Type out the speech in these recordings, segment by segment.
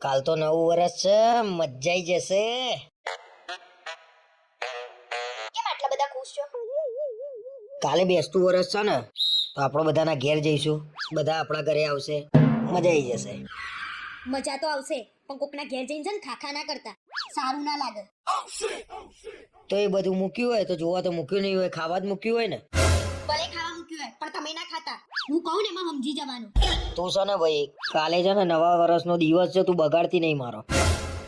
કાલ તો નવું વર્ષ છે, મજા આવી જશે. કેમ આટલા બધા ખુશ છો? કાલે બેસતું વર્ષ છે ને, તો આપણો બધાના ઘેર જઈશું, બધા આપણા ઘરે આવશે, મજા આવી જશે. મજા તો આવશે, પણ કોકના ઘેર જઈને છે ને ખાખા ના કરતા, સારું ના લાગે. તો એ બધું મૂક્યું હોય તો જોવા તો મૂક્યું નહીં હોય, ખાવા જ મૂક્યું હોય ને. ભલે ખાવા મૂક્યું હોય પણ તમે ના ખાતા. હું કહું ને એમાં સમજી જવાનું. તું છે ને ભાઈ, કાલે છે ને નવા વર્ષનો દિવસ છે, તું બગાડતી નહીં મારો.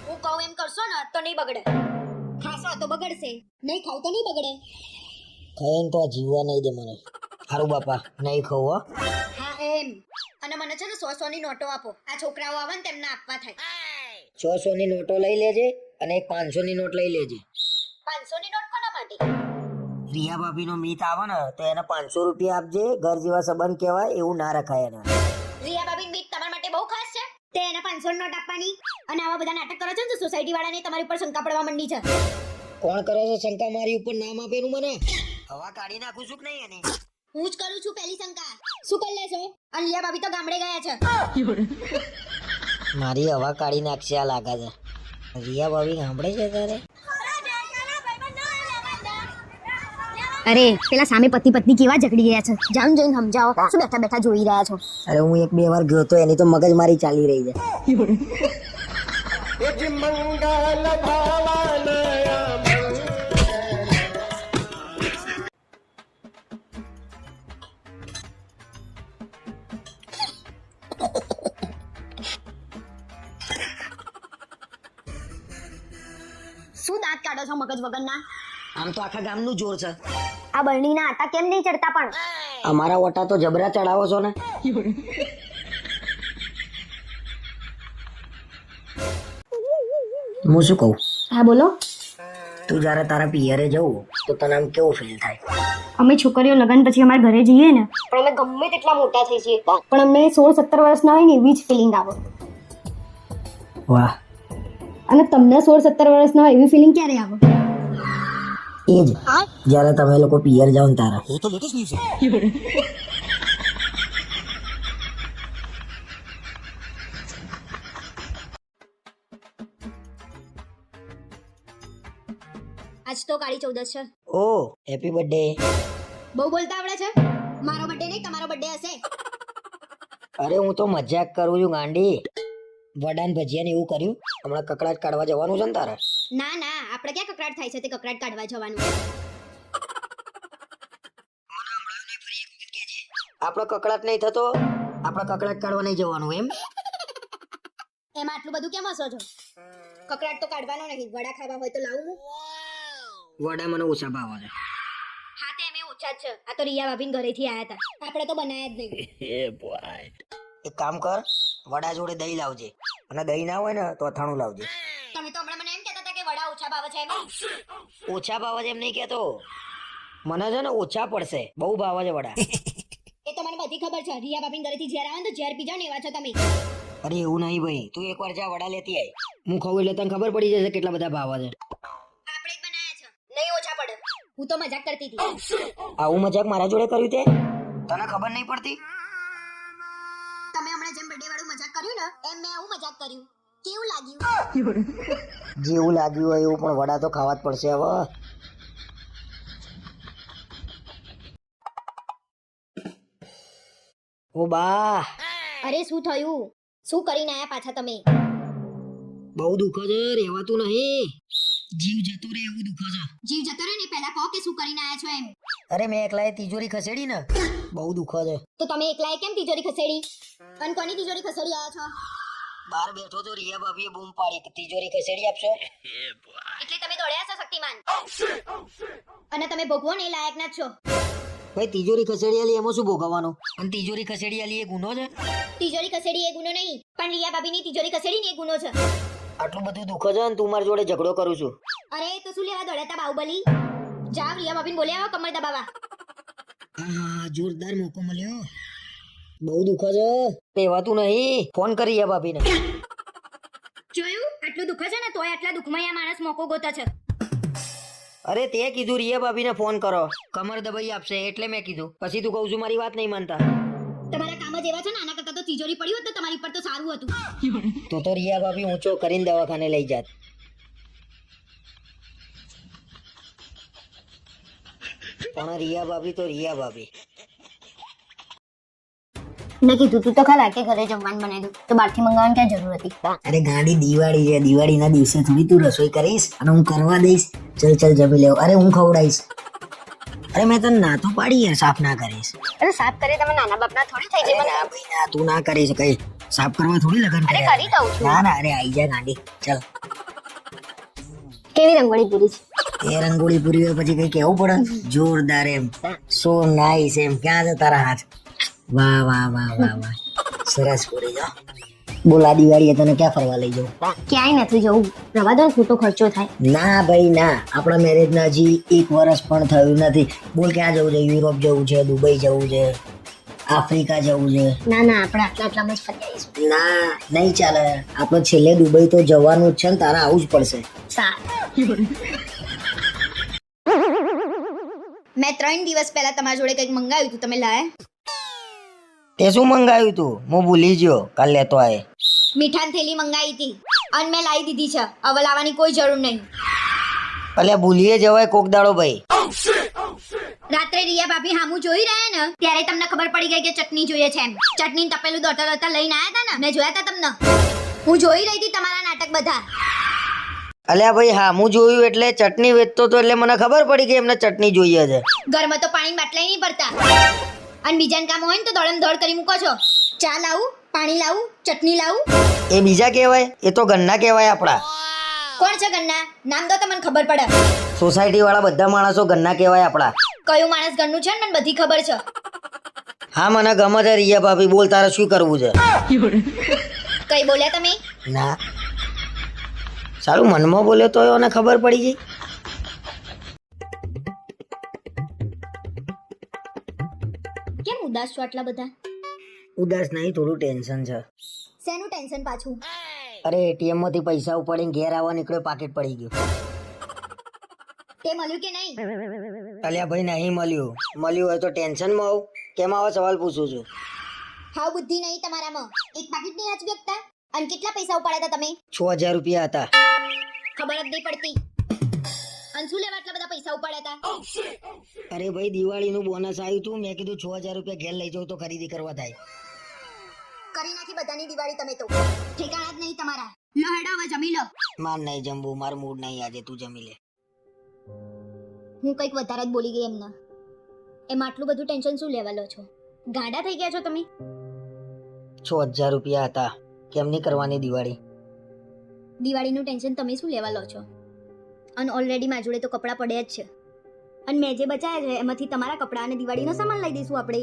હું કહું એમ કરશો ને તો નહીં બગડે. ખાશો તો બગડશે, નહીં ખાવ તો નહીં બગડે. ખાઈને તો આ જીવવા નહીં દે મને. હારું બાપા, નહીં ખાવું હો. હા એમ. અને મને છે ને 100 ની નોટો આપો. આ છોકરાઓ આવે ને તેમને આપવા થાય. 100 ની નોટો લઈ લેજે અને એક 500 ની નોટ લઈ લેજે. 500 ની નોટ કોના માટે? રિયા ભાભી નો મીત આવે ને તો એને 500 રૂપિયા આપજે. ઘર જેવા સંબંધ કહેવાય એવું ના રખાય એને. રિયા ભાભી બીટ તમારા માટે બહુ ખાસ છે. તે એને 500 ની નોટ આપવાની અને આવા બધા નાટક કરો છો ને તો સોસાયટી વાળાને તમારી ઉપર શંકા પડવા માંડી છે. કોણ કરે છે શંકા મારી ઉપર? નામ આપેલું મને. હવા કાઢી નાખું છું કે નહીં એની? હું જ કરું છું પહેલી શંકા. શું કરી લેશો? અને રિયા ભાભી તો ગામડે ગયા છે. મારી હવા કાઢી નાખશે આ લાગે છે. રિયા ભાભી સાંભળે છે તારે? અરે પેલા સામે પતિ પત્ની કેવા ઝઘડી રહ્યા છે, જામ જઈને સમજાવો. શું બેઠા બેઠા જોઈ રહ્યા છો? અરે હું 1-2 વાર ગયો તો એની તો મગજ મારી ચાલી રહી છે. શું દાંત કાઢો છો મગજ વગરના? આમ તો આખા ગામનું જોર છે. આ બરણીના આટા કેમ નહીં ચડતા પણ? અમારા ઓટા તો જબરા ચડાવો છો ને. હું શું કહું? હા બોલો. તું જ્યારે તારા પિયરે જવું તો તને આમ કેવું ફીલ થાય? અમે છોકરીઓ લગન પછી અમારા ઘરે જઈએ ને, પણ અમે ગમે તેટલા મોટા થઈ છીએ પણ અમને 16-17 વર્ષના હોય ને એવી જ ફિલિંગ આવે. વાહ. અને તમને 16-17 વર્ષના હોય એવી ફિલિંગ ક્યારે આવે? એ જ જ્યારે તમે લોકો પિયર જાઓ ને તારા. આજ તો કાળી ચૌદશ છે. ઓ હેપી બર્થડે. બહુ બોલતા આવડે છે? મારો બર્થડે નહીં તમારો બર્થડે હશે. અરે હું તો મજાક કરું છું ગાંડી. વડાન ભજીયા ને એવું કર્યું? હમણાં કકડાટ કાઢવા જવાનું છે ને તારે? ના ના, આપણે ક્યાં કકડાટ થાય છે તે કકડાટ કાઢવા જવાનું. આપણો કકડાટ નહીં થતો, આપણે કકડાટ કાઢવા નહીં જવાનું એમ? એમાં આટલું બધું કેમ હસો છો? કકડાટ તો કાઢવાનો નહીં, વડા ખાવા હોય તો લાવું હું. વડા મને ઓછા ભાવે છે. હા તે એમે ઓછા જ છે. આ તો રિયા ભાભીન ઘરેથી આયા હતા, આપણે તો બનાયા જ નહીં. એક કામ કર, વડા જોડે દહીં લાવજે, અને દહીં ના હોય ને તો અથાણું લાવજે. તમે તો હમણાં મને એમ કહેતા હતા કે વડા ઓછા ભાવે છે એમ. ઓછા ભાવે છે એમ નહીં કહેતો, મને છે ને ઓછા પડશે, બહુ ભાવે છે વડા. એ તો મને બધી ખબર છે. રિયા ભાભીન ઘરેથી ઝેર આવે ને તો ઝેર પી જાવ ને એવા છો તમે. અરે એવું નહીં ભાઈ, તું એકવાર જા વડા લેતી આય, હું ખાવું એટલે તને ખબર પડી જશે કેટલા બધા ભાવે છે. આપણે જ બનાયા છે, નહીં ઓછા પડે. હું તો મજાક કરતી હતી. આવું મજાક મારા જોડે કર્યું તે? તને ખબર નહીં પડતી? તમે હમણાં જેમ બર્થડે વાળું મજાક કર્યું ને એમ મેં આવું મજાક કર્યું. કેવું લાગ્યું? જેવું લાગ્યું હોય એવું, પણ વડા તો ખાવા જ પડશે હવે. ઓ બા, અરે શું થયું? શું કરીને આયા પાછા તમે? બહુ દુખે છે, રહેવાતું નહીં. જીવ જતો રહે એવું દુખે છે. જીવ જતો રહ્યો ને પહેલા કહો કે શું કરીને આયા છો એમ. અરે મેં એકલાએ તિજોરી ખસેડી ને, બહુ દુખે છે. તો તમે એકલાએ કેમ તિજોરી ખસેડી? અને કોની તિજોરી ખસેડી આયા છો? બહાર બેઠો તો રિયા ભાભીએ બૂમ પાડી કે તિજોરી ખસેડી આપશો. એટલે તમે દોડ્યા છો શક્તિમાન. અને તમે ભોગવો ને એ લાયક ના જ છો. ભાઈ તિજોરી ખસેડી આલી એમાં શું ભોગવવાનું? અને તિજોરી ખસેડી આલી એ ગુનો છે? તિજોરી ખસેડી એ ગુનો નહીં, પણ રિયા ભાભીની તિજોરી ખસેડી ને એ ગુનો છે. આટલું બધું દુખે છે ને તું મારી જોડે ઝઘડો કરું છું. અરે તો શું લેવા દોડ્યા તા બાહુબલી? જાવ રિયા ભાભીને બોલ્યા આવો કમર દબાવા. હા જોરદાર મોકો મળ્યો. બહુ દુખે છે, રહેવાતું નહીં. ફોન કરી રિયા ભાભીને. જોયું? આટલું દુખે છે ને તોય આટલા દુઃખમાં આ માણસ મોકો ગોતે છે. અરે તે કીધું રિયા ભાભીને ફોન કરો, કમર દબાઈ આપશે એટલે મેં કીધું. પછી તું કહું છું મારી વાત નહીં માનતા. તમારા કામ જ એવા છે ને, આના કરતા તો તિજોરી પડી હોત તો તમારી પર તો સારું હતું. તો રિયા ભાભી ઊંચો કરીને દવાખાને લઈ જાત. પણ રિયા ભાભી તો રિયા ભાભી. મેં કીધું તું તો ખરા કે ઘરે જમવાનું બનાવી દઉં તો બહારથી મંગાવવાની ક્યાં જરૂર હતી. અરે ગાડી દિવાળી છે, દિવાળીના દિવસે થોડી તું રસોઈ કરીશ અને હું કરવા દઈશ. ચલ ચલ જમી લેવ. અરે હું ખવડાવીશ. અરે મેં તને ના તો પાડી યાર, સાફ ના કરીશ. અરે સાફ કરે તમે નાના બાપના થોડી થઈ જાય. ના ભાઈ ના, તું ના કરીશ કઈ. સાફ કરવા થોડી લગન અરે કર્યા. કરી દઉં છું. ના ના, અરે આઈ જા ગાડી. ચલ. કેવી રંગોળી પૂરી છે? એ રંગોળી પૂરી હોય પછી કઈ કેવું પડે? જોરદાર એમ, સો નાઈસ એમ. ક્યાં છે તારા હાથ? વાહ વાહ વાહ વાહ વાહ, સરસ પૂરી જો. બોલા દિવાળીએ તને ક્યાં ફરવા લઈ જાઉં? ક્યાંય નથી જવું, રવા દો ને, ખોટો ખર્ચો થાય. ના ભાઈ ના, આપણા મેરેજ ના હજી 1 વર્ષ પણ થયું નથી. બોલ ક્યાં જવું છે? યુરોપ જવું છે, દુબઈ જવું છે, આફ્રિકા જવું છે? ના ના, આપણે આટલામાં જ ફરી આવીશું. ના નહીં ચાલે. આપણે છેલ્લે દુબઈ તો જવાનું જ છે ને, તારા આવું જ પડશે. મેં 3 દિવસ પહેલા તમારા જોડે કંઈક મંગાવ્યું હતું, તમે લાયા? તે શું મંગાવ્યું તું? હું ભૂલી ગયો, કાલ લેતો આય. મીઠાની થેલી મંગાવી હતી અને મેં લાવી દીધી છે. હવે લાવવાની કોઈ જરૂર નહીં. અલ્યા ભૂલીએ જવાય કોક દાડો ભાઈ. રાત્રે રિયા ભાભી હામું જોઈ રહ્યા ને ત્યારે તમને ખબર પડી ગઈ કે ચટણી જોઈએ છે એમ. ચટણી તપેલું દોતા લઈને આયા હતા ને, મેં જોયા હતા તમને. હું જોઈ રહી હતી તમારા નાટક બધા. અલ્યા ભાઈ હા, હું જોયું એટલે ચટણી વેચતો તો એટલે મને ખબર પડી કે એમને ચટણી જોઈએ છે. ઘરમાં તો પાણી બાટલાય નહીં ભરતા અને બીજાને કામ હોય ને તો દોડમ દોડ કરી મૂકો છો. ચા લાવું, પાણી લાવું, ચટણી લાવું? એ બીજા કહેવાય? એ તો ગન્ના કહેવાય આપણા. કોણ છે ગન્ના? નામ દો તો મને ખબર પડે. સોસાયટી વાળા બધા માણસો ગન્ના કહેવાય આપણા. કયું માણસ ઘરનું છે ને મને બધી ખબર છે. હા મને ગમે છે રિયા ભાભી. બોલ તારે શું કરવું છે? કઈ બોલ્યા તમે? ના સારું, મનમાં બોલ્યો તો એને ખબર પડી ગઈ. કેમ ઉદાસ છો આટલા બધા? ઉદાસ નહીં, થોડું ટેન્શન છે. શેનું ટેન્શન પાછું? અરે એટીએમ માંથી પૈસા ઉપાડીને ઘેર આવવા નીકળ્યો, પાકીટ પડી ગયું. તે મળ્યું કે નહીં? અલ્યા ભાઈ નહીં મળ્યું. મળ્યું હોય તો ટેન્શનમાં આવું? કેમ આવા સવાલ પૂછું છું? હાવ બુદ્ધિ નહીં તમારામાં. એક પાકીટ નહીં આચવી શકતા? અને કેટલા પૈસા ઉપાડ્યા હતા તમે? 6000 રૂપિયા હતા. ખબર જ નહીં પડતી. અને શું લેવા આટલા બધા પૈસા ઉપાડ્યા હતા? અરે ભાઈ દિવાળીનું બોનસ આવ્યું હતું, મેં કીધું 6000 રૂપિયા ઘેર લઈ જાઉં તો ખરીદી કરવા થાય. કરી નાખી બધાની દિવાળી તમે તો. ઠેકાણા જ નહીં તમારા. લો હેડો હવે જમી લો. માર નહીં જમવું, મારું મૂડ નહીં આજે, તું જમી લે. હું કંઈક વધારે જ બોલી ગઈ એમને. એમાં આટલું બધું ટેન્શન શું લેવા લો છો? ગાંડા થઈ ગયા છો તમે? 6000 રૂપિયા હતા. કેમની કરવાની દિવાળી? દિવાળીનું ટેન્શન તમે શું લેવા લો છો? અને ઓલરેડી મારા જોડે તો કપડાં પડ્યા જ છે. અને મેં જે બચાયા છે એમાંથી તમારા કપડાં અને દિવાળીનો સામાન લઈ દઈશું આપણે.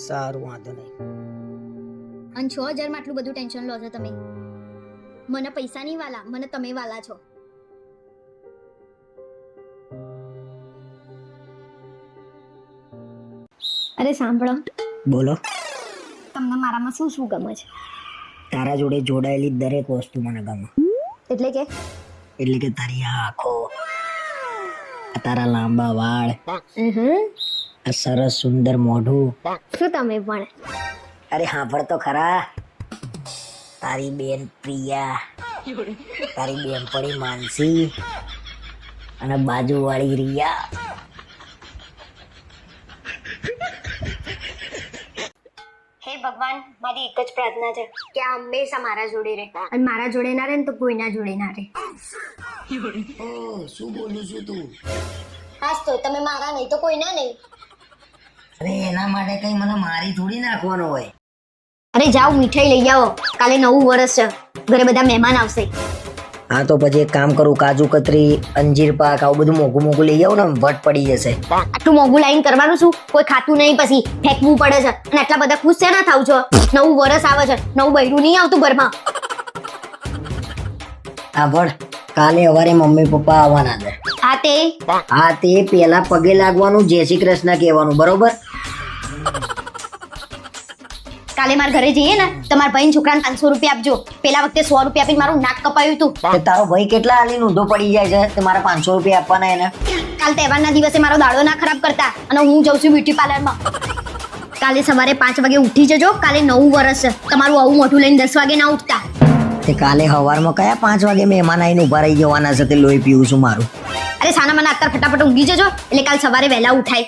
સારું, વાંધો નહીં. અને 6000 માં આટલું બધું ટેન્શન લો છો તમે? મને પૈસા નહીં વાલા, મને તમે વાલા છો. અરે સાંભળો. બોલો. તમને મારામાં શું શું ગમે છે? તારા જોડે જોડાયેલી દરેક વસ્તુ મને ગમે. એટલે કે તારી આ આંખો, આ તારા લાંબા વાળ, આ સરસ સુંદર મોઢું. શું તમે પણ? અરે સાંભળ તો ખરા. તારી બેન પ્રિયા, તારી બેનપણી માનસી અને બાજુવાળી રિયા. હે ભગવાન, મારી એક જ પ્રાર્થના છે કે આ હંમેશા મારા જોડે રહે અને મારા જોડે ના રહે ને તો કોઈના જોડે ના રહે. શું બોલું છું તું? હાસ તો તમે મારા નહીં તો કોઈના નહીં. અરે એના માટે કઈ મને મારી થોડી નાખવાનો હોય. અરે જાઓ મીઠાઈ લઈ આવો, કાલે નવું વર્ષ છે, ઘરે બધા મહેમાન આવશે. હા તો પછી એક કામ કરું, કાજુ કતરી, અંજીર પાક, આવું બધું મોઘું મોઘું લઈ આવું ને, વટ પડી જશે. આટલું મોંઘું લાઈન કરવાનું શું? કોઈ ખાતું નહીં, પછી ફેંકવું પડે છે. અને આટલા બધા ખુશ છે ના થાવ છો? નવું વર્ષ આવે છે, નવું બૈરું નહીં આવતું ઘરમાં. સાંભળ, કાલે સવારે મમ્મી પપ્પા આવવાના છે. હા તે પેલા પગે લાગવાનું, જય શ્રી કૃષ્ણ કહેવાનું, બરોબર? કાલે મારા ઘરે જઈએ ને તમારા ભાઈ છોકરાને 500 રૂપિયા આપજો. પેલા વખતે 100 રૂપિયા આપીને મારું નાક કપાયું હતું. તારો ભાઈ કેટલા હાલી ઊંધો પડી જાય છે તે મારા 500 રૂપિયા આપવાના એને? કાલ તહેવારના દિવસે મારો દાડો ના ખરાબ કરતા અને હું જઉં છું બ્યુટી પાર્લરમાં. કાલે સવારે 5 વાગે ઉઠી જજો. કાલે નવું વર્ષ છે. તમારું આવું મોઢું લઈને 10 વાગે ના ઉઠતા. તે કાલે સવારમાં કયા 5 વાગે મહેમાન આવીને ઉભા રહી જવાના છે? તે લોહી પીવું છું મારું. અરે સાના મને અત્યારે ફટાફટ ઊંઘી જજો એટલે કાલ સવારે વહેલા ઉઠાય.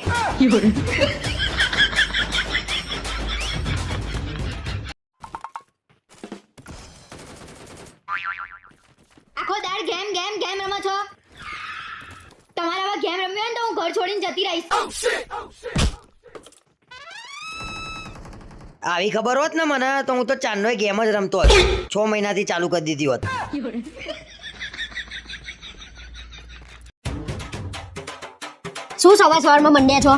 આખો દાડ ગેમ ગેમ ગેમ રમો છો. તમારા આવા ગેમ રમ્યો ને તો હું ઘર છોડીને જતી રહીશ. આવી ખબર હોત ને મને તો હું તો ચાંદનો ગેમ જ રમતો હતો. 6 મહિનાથી ચાલુ કરી દીધી હોત. શું સવારમાં મંડ્યા છો?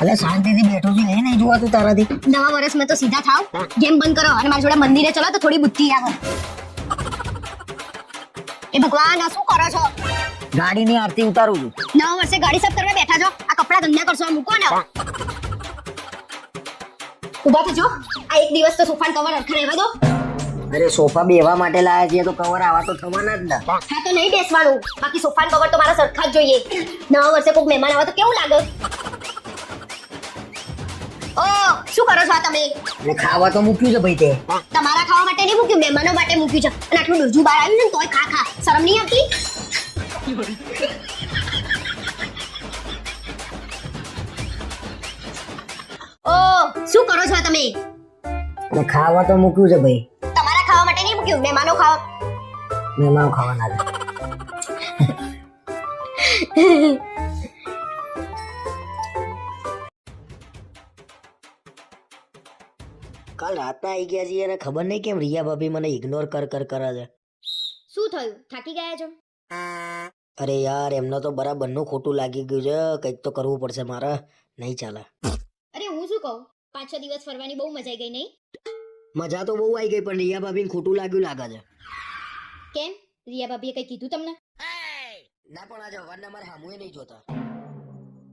એટલે શાંતિથી બેઠો છું એ નહીં જોવાતું તારાથી. નવા વર્ષમાં તો સીધા થાવ, ગેમ બંધ કરો અને મારી જોડે મંદિરે ચલો તો થોડી બુદ્ધિ આવે. એ ભગવાન આ શું કરો છો? ગાડીની આરતી ઉતારું છું. નવા વર્ષે ગાડી સાફ કરવા બેઠા છો, આ કપડા ગંદા કરશો, આ મૂકો ને. ઉભા થજો, આ એક દિવસ તો સોફાન કવર હરખા રહેવા દો. અરે સોફા બેવા માટે લાયા છીએ તો કવર આવા તો થવાના જ ને. હા તો નહીં બેસવાનું, બાકી સોફાન કવર તો મારા સરખા જ જોઈએ. નવા વર્ષે કોઈ મહેમાન આવે તો કેવું લાગે? ઓ શું કરો છો આ તમે? અને ખાવા તો મૂક્યું છે ભાઈ તે. તમારા ખાવા માટે નહીં મૂક્યું, મહેમાનો માટે મૂક્યું છે. અને આટલું ડોજું બહાર આવ્યું છે ને તોય ખા ખા, શરમ નહીં આવતી? ઓ શું કરો છો આ તમે? અને ખાવા તો મૂક્યું છે ભાઈ. તમારા ખાવા માટે નહીં મૂક્યું, મહેમાનો ખાવા. મહેમાનો ખાવાના છે. કાલ રાતના આવી ગયા છીએ અને ખબર નહીં કેમ રિયા ભાભી મને ઇગ્નોર કરે છે. શું થયું? થાકી ગયા છો? અરે યાર એમને તો બરાબરનું ખોટું લાગી ગયું છે. કંઈક તો કરવું પડશે મારે, નહીં ચાલે. અરે હું શું કહું, 5-6 દિવસ ફરવાની બહુ મજા આવી ગઈ નહીં? મજા તો બહુ આવી ગઈ પણ રિયા ભાભીને ખોટું લાગ્યું લાગે છે. કેમ? રિયા ભાભીએ કઈ કીધું તમને? ના પણ આજે હવારના મારે સામુએ નહીં જોતા.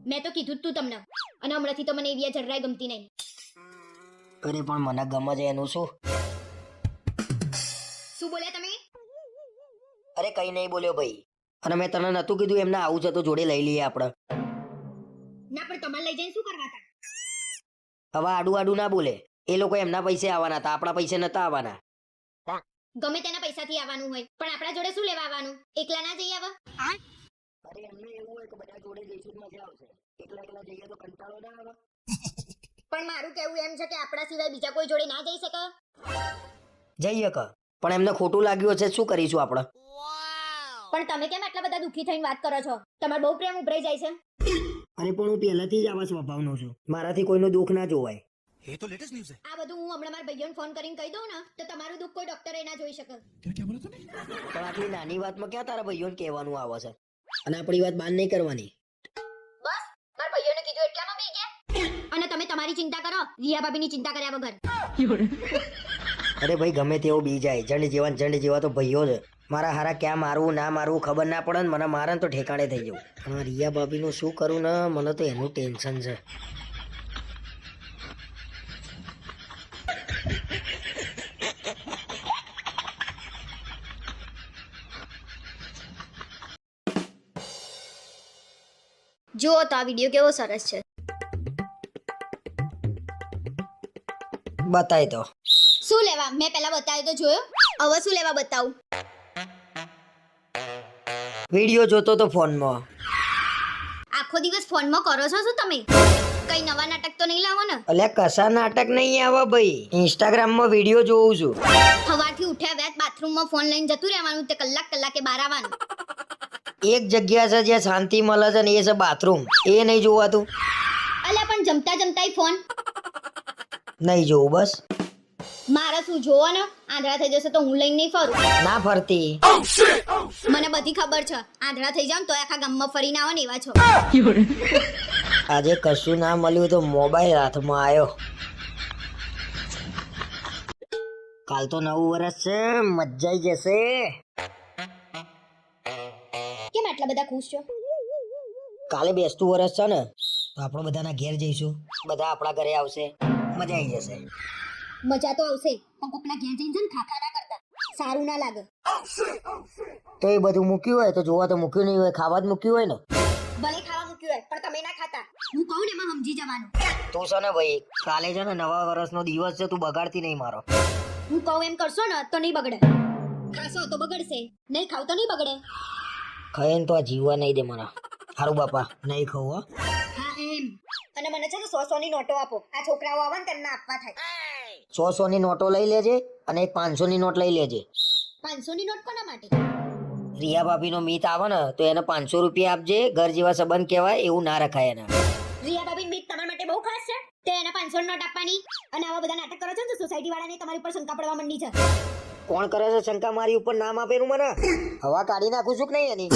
મેં તો કીધું જ તું તમને, અને હમણાંથી તો મને એવી જરાય ગમતી નહીં. અરે પણ મને ગમે છે એનું શું? શું બોલ્યા તમે? અરે કઈ નહીં બોલ્યો ભાઈ. અને મેં તને નતું કીધું એમને આવું છે તો જોડે લઈ લઈએ આપણે. ના પણ તમારે લઈ જઈને શું કરવા હતા? હવે આડું ના બોલે. એ લોકો એમના પૈસે આવવાના હતા, આપણા પૈસે નતા આવવાના. ગમે તેના પૈસાથી આવવાનું હોય પણ આપણા જોડે શું લેવા આવવાનું? એકલા ના જઈ આવા? અરે એમને એવું હોય કે બધા જોડે જઈશું તો મજા આવશે. એકલા જઈએ તો કંટાળો ના આવે. પણ મારું કહેવું એમ છે કે આપણા સિવાય બીજા કોઈ જોડે ના જઈ શકે. જઈએ કે પણ એમને ખોટું લાગ્યું છે, શું કરીશું આપણે? પણ તમે કેમ આટલા બધા દુખી થઈને વાત કરો છો? તમારો બહુ પ્રેમ ઉભરાઈ જાય છે. અરે પણ હું પહેલાથી જ આવા સ્વભાવનો છું. મારાથી કોઈનું દુઃખ ના જોવાય. ये तो लेटेस्ट न्यूज़ है। આ બધું હું હમણાં મારા ભાઈઓને ફોન કરીને કહી દઉં ને તો તમારું દુઃખ કોઈ ડોક્ટરે ના જોઈ શકે. क्या बोला तूने? પણ આટલી નાની વાતમાં ક્યાં તારા ભાઈઓને કહેવાનું આવે છે? અને આપણી વાત બાન નહીં કરવાની. બસ મારા ભાઈઓને કીધું એટલામાં બી ગયા. અને તમે તમારી ચિંતા કરો, રિયા ભાભીની ચિંતા કર્યા વગર. અરે ભાઈ ગમે તેવો બી જાય, જંડ જેવા તો ભાઈઓ છે. મારા હારા ક્યાં મારવું ના મારવું ખબર ના પડે ને મને મારે ને તો ઠેકાણે થઈ જવું. પણ રિયા ભાભીનું શું કરું ને, મને તો એનું ટેન્શન છે. જુઓ તો આ વિડીયો કેવો સરસ છે. બતાય તો. શું લેવા? મેં પહેલા બતાવ્યો તો જોયો, હવે શું લેવા બતાવું? વિડીયો જોતો તો ફોનમાં. આખો દિવસ ફોનમાં કરો છો શું તમે? કઈ નવા નાટક તો નહીં લાવો ને? અલ્યા કશા નાટક નહીં આવે ભાઈ, ઇન્સ્ટાગ્રામમાં વિડીયો જોઉં છું. સવારથી ઉઠ્યા વેત બાથરૂમમાં ફોન લઈને જતું રહેવાનું, તે કલાકે બહાર આવવાનું. એક જગ્યા છે જ્યાં શાંતિ મળે છે ને એ છે બાથરૂમ. એ નહીં જોવાતું? અલ્યા પણ જમતા ફોન નહીં જોવું બસ. મારે શું જોવો ને, આંધળા થઈ જશે તો હું લઈને નહીં ફરું. ના ફરતી. મને બધી ખબર છે, આંધળા થઈ જાવ તો આખા ગામમાં ફરીને આવો ને એવા છો. આજે કશું ના મળ્યું તો મોબાઈલ હાથમાં આવ્યો. કાલ તો નવું વર્ષ છે, મજા આવી જશે. કેમ આટલા બધા ખુશ છો? કાલે બેસતું વર્ષ છે ને તો આપણે બધાના ઘેર જઈશું, બધા આપણા ઘરે આવશે, મજા આવી જશે. મજા તો આવશે પણ કોકના ઘેર જઈને છે ને ખાખા ના કરતા, સારું ના લાગે. તો એ બધું મૂક્યું હોય તો જોવા તો મૂક્યું નહીં હોય, ખાવા જ મૂક્યું હોય ને. ભલે ખાવા મૂક્યું હોય પણ તમે ના ખાતા. હું કહું ને એમાં સમજી જવાનું. તું છે ને ભાઈ, કાલે છે ને નવા વર્ષનો દિવસ છે, તું બગાડતી નહીં મારો. હું કહું એમ કરશો ને તો નહીં બગડે. ખાશો તો બગડશે, નહીં ખાવ તો નહીં બગડે. ખાઈને તો આ જીવવા નહીં દે મને. હારું બાપા, નહીં ખાવું હો. હા એમ. અને મને છે ને 100 ની નોટો આપો. આ છોકરાઓ આવે ને તેમને આપવા થાય. 100 ની નોટો લઈ લેજે અને એક 500 ની નોટ લઈ લેજે. 500 ની નોટ કોના માટે? રિયા ભાભીનો મીત આવે ને તો એને 500 રૂપિયા આપજે. ઘર જેવા સંબંધ કહેવાય, એવું ના રખાય એના. રિયા ભાભી મીત તમારા માટે બહુ ખાસ છે. તે એને 500 ની નોટ આપવાની અને આવા બધા નાટક કરો છો ને તો સોસાયટી વાળાને તમારી ઉપર શંકા પડવા માંડી છે. કોણ કરે છે શંકા મારી ઉપર? નામ આપેલું મને. હવા કાઢી નાખું છું કે નહીં એની?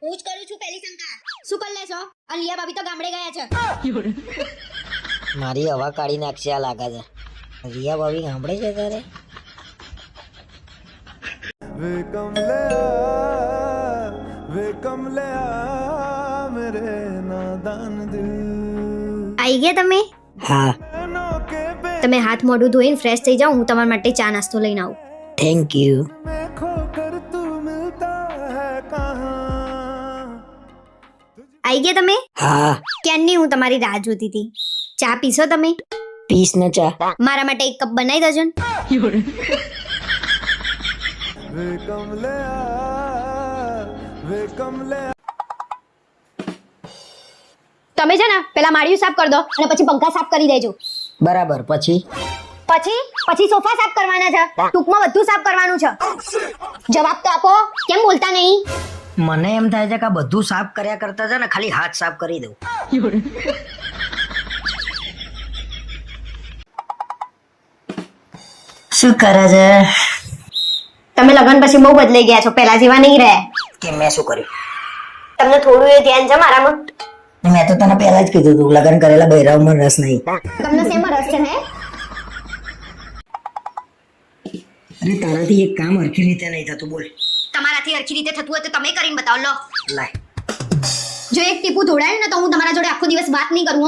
હું જ કરું છું પહેલી શંકા. શું કરી લેશો? અને રિયા ભાભી તો ગામડે ગયા છે. મારી હવા કાઢી નાખશે આ લાગે છે. રિયા ભાભી ગામડે છે તારે? वे कमले मेरे नादान दिल આવી ગયા તમે? હા. के पे તમે હાથ મોઢું ધોઈને ફ્રેશ થઈ જાઓ. હું તમારા માટે ચા નાસ્તો લઈને આવું. Thank you. में खोकर तू मिलता है कहाँ આવી ગયા તમે? હા. ક્યારની હું તમારી રાહ જોતી હતી. ચા પીશો તમે? પીસ ને ચા. મારા માટે એક કપ બનાવી દેજો ને. वे कमले તમે છે ને પેલા માળિયું સાફ કરી દો અને પછી પંખા સાફ કરી દેજો. બરાબર. પછી પછી સોફા સાફ કરવાના છે. ટૂંકમાં બધું સાફ કરવાનું છે. જવાબ તો આપો. કેમ બોલતા નહીં? મને એમ થાય છે કે આ બધું સાફ કર્યા કરતા છે ને ખાલી હાથ સાફ કરી દઉં. શું કરે છે? તમે લગન પછી બહુ બદલાઈ ગયા છો. પહેલા જેવા નહીં રહ્યા. કે મેં શું કર્યું? તમને થોડું એ ધ્યાન છે મારામાં? મેં તો તને પહેલા જ કીધું તું લગ્ન કરેલા બૈરાવમાં રસ નહીં. તમને શેમાં રસ છે હે? અરે તારાથી એક કામ હરખી રીતે નહીં થતું. બોલ. તમારાથી હરખી રીતે થતું હોય તો તમે કરીને બતાવો. લો લાય. જો એક ટીપું ધોડાય ને તો હું તમારા જોડે આખો દિવસ વાત નહીં કરું.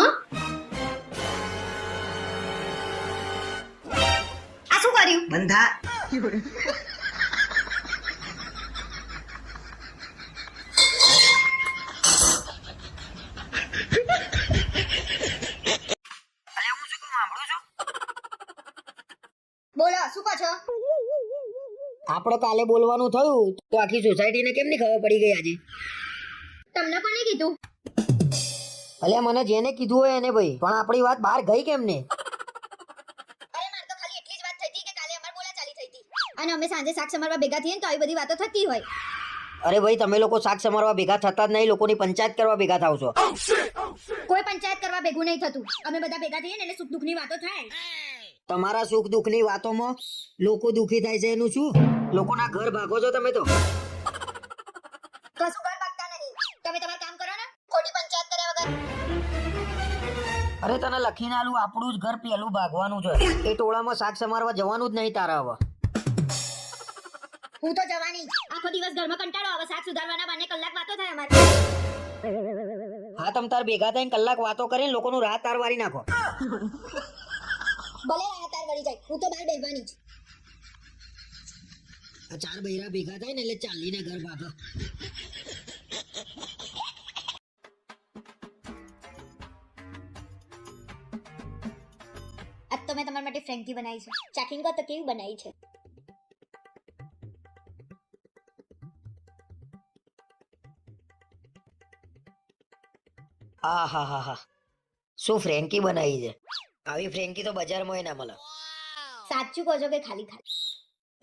આ શું કર્યું? બંધા. બોલો શું કહો છો? આપણે કાલે બોલવાનું થયું તો આખી સોસાયટીને કેમ નહીં ખબર પડી ગઈ આજે? તમને કોને કીધું? અલ્યા મને જેને કીધું હોય એને ભાઈ, પણ આપણી વાત બહાર ગઈ કેમ ને? અરે માર તો ખાલી એટલી જ વાત થઈ હતી કે કાલે અમાર બોલાચાલી થઈ હતી અને અમે સાંજે શાક સમારવા ભેગા થઈએ ને તો આવી બધી વાતો થતી હોય. અરે ભાઈ તમે લોકો શાક સમારવા ભેગા થતા જ નહીં, લોકોની પંચાયત કરવા ભેગા થાવ છો. કોઈ પંચાયત કરવા ભેગું નહીં થતું. અમે બધા ભેગા થઈએ ને એટલે સુખ દુઃખની વાતો થાય. તમારા સુખ દુઃખની વાતોમાં લોકો દુઃખી થાય છે એનું શું? લોકોના ઘર ભાગો છો તમે તો. કશું ઘર ભાગતા નહીં. તમે તમારું કામ કરો ને. ખોટી પંચાયત કર્યા વગર. અરે તને લખીને આલું આપણું જ ઘર પેલું ભાગવાનું છે. એ ટોળામાં શાક સમારવા જવાનું જ નહીં તારા હવે. હું તો જવાની જ. આખો દિવસ ઘરમાં કંટાળો આવે. શાક સુધારવાના બાને કલાક વાતો થાય અમારે. હા તમ તાર ભેગા થઈને કલાક વાતો કરીને લોકોનું રાત તાર વારી નાખો. ભલે રાતાર વળી જાય. હું તો બહાર બેસવાની જ. આ ચાર બૈરા ભેગા થાય ને એટલે ચાલીને ઘર ભાગો. આજ તો મેં તમારા માટે ફ્રેન્કી બનાવી છે. ચાખીને કહો તો કેવી બનાવી છે? હા હા હા હા. શું ફ્રેન્કી બનાવી છે? આવી ફ્રેન્કી તો બજારમાં ના મળે. સાચું કહો છો કે ખાલી ખાલી?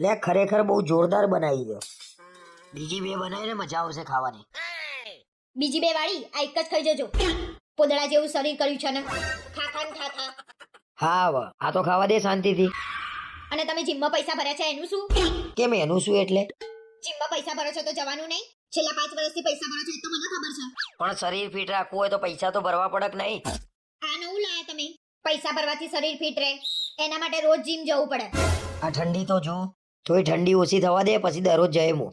લે ખરેખર બહુ જોરદાર બનાવી છે. બીજી બે બનાવીને મજા આવશે ખાવાની. બીજી બે વાળી આ એક જ ખાઈ જજો. પોદળા જેવું શરીર કર્યું છે ને. ખા ખા. હા હવે આ તો ખાવા દે શાંતિથી. અને તમે જીમમાં પૈસા ભર્યા છે એનું શું? કેમ એનું શું એટલે? જીમમાં પૈસા ભરો છો તો જવાનું નહીં? છેલ્લા 5 વર્ષથી પૈસા ભરો છો એ તો મને ખબર છે. પણ શરીર ફિટ રાખવું હોય તો પૈસા તો ભરવા પડે કે નહીં? આ નવું લાયા તમે. પૈસા ભરવાથી શરીર ફિટ રહે એના માટે રોજ જીમ જવું પડે. આ ઠંડી તો જો થોડી ઠંડી ઓછી થવા દે પછી દરરોજ જઈએ હું.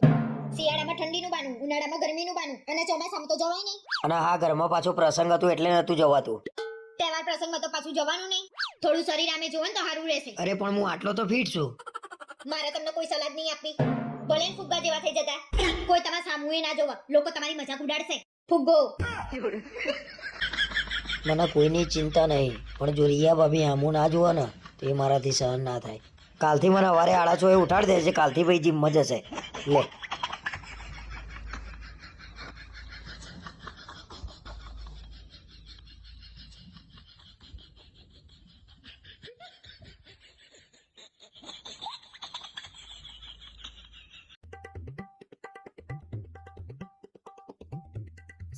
શિયાળામાં ઠંડીનું બાનું, ઉનાળામાં ગરમીનું બાનું અને ચોમાસામાં તો જવાય નહીં. અને હા ઘરમાં પાછો પ્રસંગ હતું એટલે નતું જવાતું. તહેવાર પ્રસંગમાં તો પાછું જવાનું નહીં. થોડું શરીર આમે જોવો ને તો સારું રહેશે. અરે પણ હું આટલો તો ફિટ છું. મારે તમને કોઈ સલાહ નહીં આપવી. ભલે ને ફુગ્ગા જેવા થઈ જતા. કોઈ તમારા સામુએ ના જોવા. લોકો તમારી મજાક ઉડાડશે. ફુગ્ગો. મને કોઈની ચિંતા નહીં, પણ જો રિયા ભાભી આમું ના જુઓ ને તો એ મારાથી સહન ના થાય. કાલથી મને સવારે 6:30 ઉઠાડી દેશે. કાલથી ભાઈ જીમમાં જશે. લે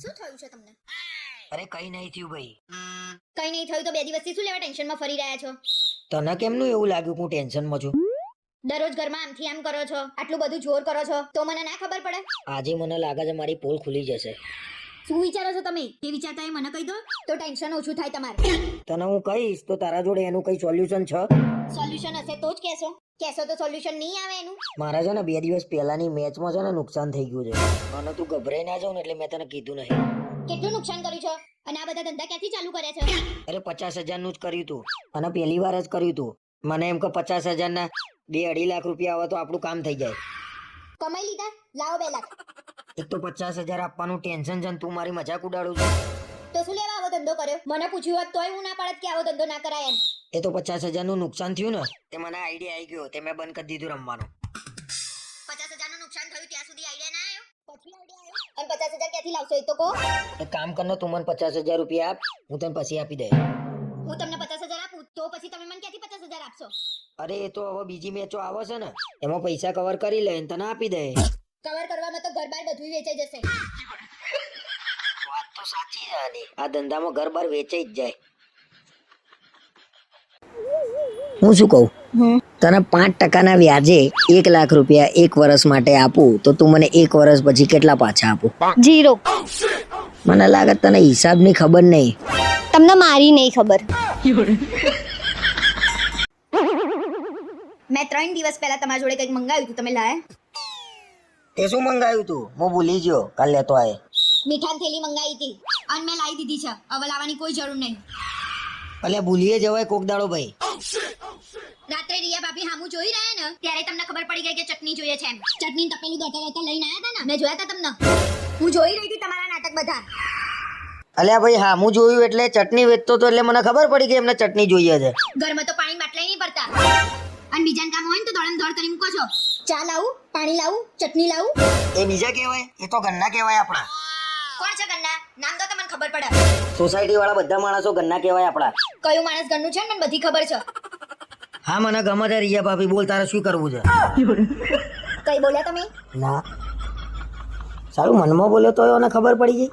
શું થયું છે તમને? અરે કઈ નહીં થયું ભાઈ. કઈ નહીં થયું તો 2 દિવસથી શું લેવા ટેન્શનમાં ફરી રહ્યા છો? તને કેમનું એવું લાગ્યું કે હું ટેન્શનમાં છું? દરરોજ ઘરમાં આમથી આમ કરો છો, આટલું બધું જોર કરો છો તો મને ના ખબર પડે? આજે મને લાગે છે મારી પોલ ખુલી જશે. શું વિચારો છો તમે? તે વિચારતા એ મને કહી દો તો ટેન્શન ઓછું થાય તમારે. તને હું કહીશ તો તારા જોડે એનું કઈ સોલ્યુશન છે? સોલ્યુશન હશે તો જ કહેશો તો સોલ્યુશન નહીં આવે એનું. મારા છે ને 2 દિવસ પહેલાની મેચમાં છે ને નુકસાન થઈ ગયું છે. મને તું ગભરાઈ ના જાવ ને એટલે મેં તને કીધું નહીં. કેટલું નુકસાન કર્યું છે અને આ બધા ધંધા ક્યાંથી ચાલુ કર્યા છે? અરે 50,000 નું જ કર્યું તું અને પહેલી વાર જ કર્યું તું. મને એમ કે 50,000 ના 2-2.5 લાખ રૂપિયા આવે તો આપણું કામ થઈ જાય. કમાઈ લીધા? લાવો 2 લાખ. એક તો 50,000 આપવાનું ટેન્શન છે ને તું મારી મજાક ઉડાડું છું. તો શું લેવા આવો ધંધો કર્યો? મને પૂછ્યું હોત તોય હું ના પાડત કે આવો ધંધો ના કરાય એમ. એ તો 50,000 નું નુકસાન થયું ને તે મને આઈડિયા આવી ગયો તે મેં બંધ કરી દીધું રમવાનું. 50,000 નું નુકસાન થયું ત્યાં સુધી આઈડિયા ના આવ્યો? પછી આઈડિયા આવ્યો? અને 50,000 ક્યાંથી લાવશો એ તો કહો. એક કામ કર ને તું મને 50,000 રૂપિયા આપ, હું તને પછી આપી દે. હું તમને 50,000 આપું તો પછી તમે મને ક્યાંથી 50,000 આપશો? અરે એ તો હવે બીજી મેચો આવે છે ને એમાં પૈસા કવર કરી લે તને આપી દે. કવર કરવામાં તો ઘર બાર બધું વેચાઈ જશે. વાત તો સાચી છે આની. આ ધંધામાં ઘર બાર વેચાઈ જ જાય. હું શું કહું, તને 5% ના વ્યાજે 1 લાખ રૂપિયા 1 વર્ષ માટે આપું તો તું મને 1 વર્ષ પછી કેટલા પાછા આપું? 0. મને લાગે તને હિસાબની ખબર નહીં. તમને મારી નહીં ખબર. મેં 3 દિવસ પહેલા તમારા જોડે કંઈક મંગાવ્યું હતું, તમે લાયા? તે શું મંગાવ્યું તું? હું ભૂલી ગયો, કાલ લેતો આય. મીઠાની થેલી મંગાવી હતી અને મેં લાવી દીધી છે. હવે લાવવાની કોઈ જરૂર નહીં. અલ્યા ભૂલીએ જવાય કોક દાડો ભાઈ. રાત્રે રિયા ભાભી હામું જોઈ રહ્યા ને ત્યારે તમને ખબર પડી ગઈ કે ચટણી જોઈએ છે એમ. ચટણી તપેલું દોતા લઈને આવ્યા હતા ને, મેં જોયા હતા તમને. હું જોઈ રહી હતી તમારા નાટક બધા. અલ્યા ભાઈ હા હું જોયું એટલે ચટણી વેચતો તો એટલે મને ખબર પડી કે એમને ચટણી જોઈએ છે. ઘરમાં તો પાણી માટલાય નહીં પડતા અને બીજાને કામ હોય ને તો દોડમ દોડ કરી મૂકો છો. ચા લાવું, પાણી લાવું, ચટણી લાવું? એ બીજા કહેવાય, એ તો ગન્ના કહેવાય આપણા. કોણ છે ગન્ના? નામ તો તમને ખબર પડે. સોસાયટી વાળા બધા માણસો ગન્ના કહેવાય આપણા. કયું માણસ ગન્નું છે ને મને બધી ખબર છે. હા મને ગમે છે રિયા ભાભી, બોલ તારે શું કરવું છે? કઈ બોલ્યા તમે? ના સારું મનમાં બોલ્યો તો એને ખબર પડી ગઈ.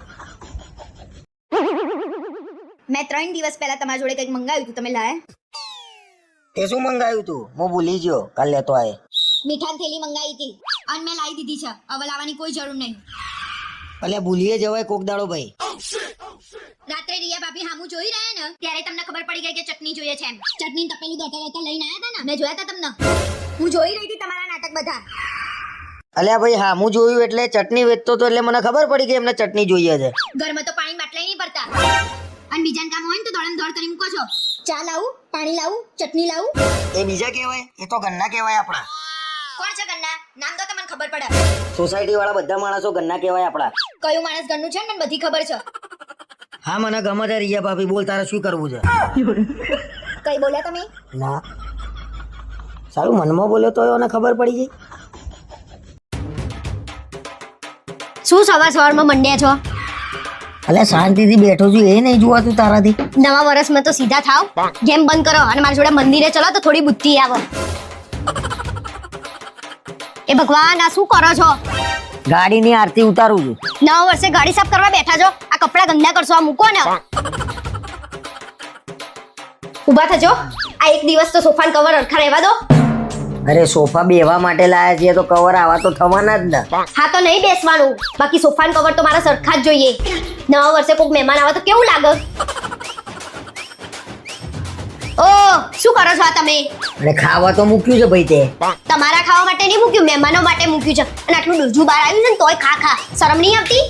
મેં 3 દિવસ પહેલા તમારા જોડે કંઈક મંગાવ્યું હતું, તમે લાયા? તે શું મંગાવ્યું તું? હું ભૂલી ગયો, કાલ લેતો આય. મીઠાની થેલી મંગાવી હતી અને મેં લાવી દીધી છે. હવે લાવવાની કોઈ જરૂર નહીં. અલ્યા ભૂલીએ જવાય કોક દાડો ભાઈ. રાત્રે રિયા ભાભી હામું જોઈ રહ્યા ને ત્યારે તમને ખબર પડી ગઈ કે ચટણી જોઈએ છે એમ. ચટણી તપેલું દોતા લઈને આવ્યા હતા ને, મેં જોયા હતા તમને. હું જોઈ રહી હતી તમારા નાટક બધા. અલ્યા ભાઈ હા હું જોયું એટલે ચટણી વેચતો તો એટલે મને ખબર પડી કે એમને ચટણી જોઈએ છે. ઘરમાં તો પાણી માટલાય નહીં પડતા અને બીજાને કામ હોય ને તો દોડમ દોડ કરી મૂકો છો. ચા લાવું, પાણી લાવું, ચટણી લાવું? એ બીજા કહેવાય, એ તો ગન્ના કહેવાય આપણા. કોણ છે ગન્ના? નામ તો તમને ખબર પડે. સોસાયટી વાળા બધા માણસો ગન્ના કહેવાય આપણા. કયું માણસ ગન્નું છે ને મને બધી ખબર છે. હા મને ગમે છે રિયા ભાભી, બોલ તારે શું કરવું છે? કઈ બોલ્યા તમે? ના સારું મનમાં બોલ્યો તો એને ખબર પડી ગઈ. શું સવારમાં મંડ્યા છો? અલ્યા શાંતિથી બેઠો છું એ નહીં જોવાતું તારાથી? નવા વર્ષમાં તો સીધા થાવ, ગેમ બંધ કરો અને મારી જોડે મંદિરે ચલો તો થોડી બુદ્ધિ આવે. એ ભગવાન આ શું કરો છો? ગાડીની આરતી ઉતારું છું. નવા વર્ષે ગાડી સાફ કરવા બેઠા છો, આ કપડા ગંદા કરશો, આ મૂકો ને. ઊભા થજો, આ એક દિવસ તો સોફાન કવર અરખા રહેવા દો. અરે સોફા બેવા માટે લાયા છીએ તો કવર આવા તો થવાના જ ને. હા તો નહીં બેસવાનું, બાકી સોફાન કવર તો મારા સરખા જ જોઈએ. નવા વર્ષે કોઈક મહેમાન આવે તો કેવું લાગે? ઓ શું કરો છો આ તમે? અને ખાવા તો મૂક્યું છે ભાઈ તે. તમારા ખાવા માટે નહીં મૂક્યું, મહેમાનો માટે મૂક્યું છે. અને આટલું ડૂજું બહાર આવ્યું છે ને તોય ખા ખા, શરમ નહીં આવતી?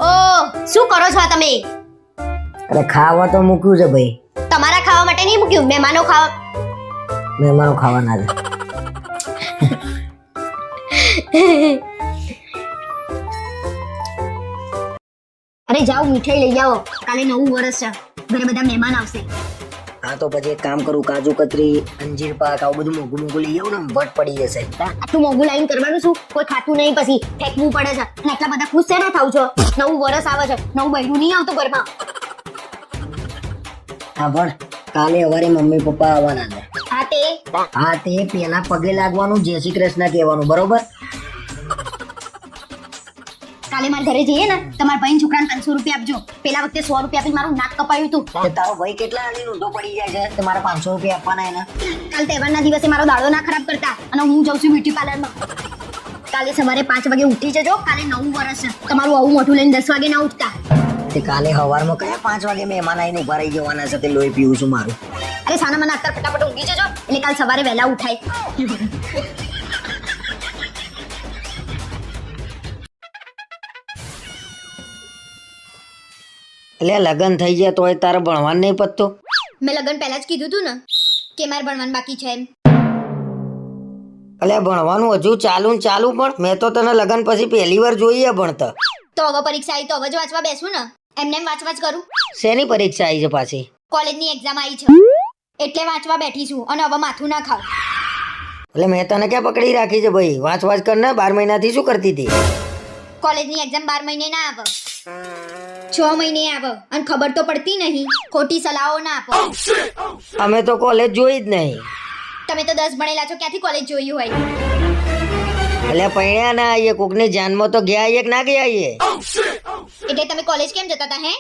ઓ શું કરો છો આ તમે? અરે ખાવા તો મૂક્યું છે ભાઈ. તમારા ખાવા માટે નહીં મૂક્યું, મહેમાનો ખાવા. મહેમાનો ખાવાના છે. અરે જાઓ મીઠાઈ લઈ આવો, કાલે નવું વર્ષ છે, ઘરે બધા મહેમાન આવશે. હા તો પછી એક કામ કરું, કાજુ કતરી, અંજીર પાક આવું બધું મોઘું મોઘું લઈ આવું ને, વટ પડી જશે. આટલું મોંઘું લાઈન કરવાનું શું? કોઈ ખાતું નહીં, પછી ફેંકવું પડે છે. અને આટલા બધા ખુશ છે ને થાવ છો? નવું વર્ષ આવે છે, નવું બૈરું નહીં આવતું ઘરમાં. હા પણ કાલે સવારે મમ્મી પપ્પા આવવાના છે. હા તે પેલા પગે લાગવાનું, જય શ્રી કૃષ્ણ કહેવાનું, બરોબર? કાલે મારા ઘરે જઈએ ને, તમારા ભાઈ છોકરાને 500 રૂપિયા આપજો. પેલા વખતે 100 રૂપિયા આપીને મારું નાક કપાયું હતું. તે તારો ભાઈ કેટલા આની ઊંધો પડી જાય છે, તમારે 500 રૂપિયા આપવાના એને. કાલ તહેવારના દિવસે મારો દાડો ના ખરાબ કરતા. અને હું જાઉં છું બ્યુટી પાર્લરમાં. કાલે સવારે 5 વાગે ઉઠી જજો, કાલે નવું વર્ષ છે. તમારું આવું મોઢું લઈને 10 વાગે ના ઉઠતા. તે કાલે સવારમાં કયા 5 વાગે મહેમાન આવીને ઉભા રહી જવાના છે, તે લોહી પીવું છું મારું. અરે સાના મને અત્યારે ફટાફટ ઊંઘી જજો, એટલે કાલ સવારે વહેલા ઉઠાય. એટલે લગન થઈ જાય તોય તારે ભણવાનું નહીં પતતો. મેં લગન પહેલા જ કીધું તું ને કે મારે ભણવાનું બાકી છે એમ. એટલે ભણવાનું હજુ ચાલુ ને ચાલુ, પણ મેં તો તને લગન પછી પહેલી વાર જોઈએ ભણતા. તો હવે પરીક્ષા આવી તો હવે જ વાંચવા બેસું ને, એમને એમ વાંચવા જ કરું. શેની પરીક્ષા આવી છે પાછી? કોલેજની એક્ઝામ આવી છે એટલે વાંચવા બેઠી છું. અને હવે માથું ના ખાવ. એટલે મેં તને ક્યાં પકડી રાખી છે ભાઈ? વાંચ કર ને. 12 મહિનાથી શું કરતી હતી? કોલેજની એક્ઝામ 12 મહિને ના આવે, 6 મહિને આવે. અને ખબર તો પડતી નહીં, ખોટી સલાહો ના આપો. અમે તો કોલેજ જોઈ જ નહીં. તમે તો 10 ભણેલા છો, ક્યાંથી કોલેજ જોયું હોય? એટલે પૈણ્યા ના આવીએ, કોકની જાનમાં તો ગયા આવીએ કે ના ગયા આવીએ. એટલે તમે કોલેજ કેમ જતા હતા હે?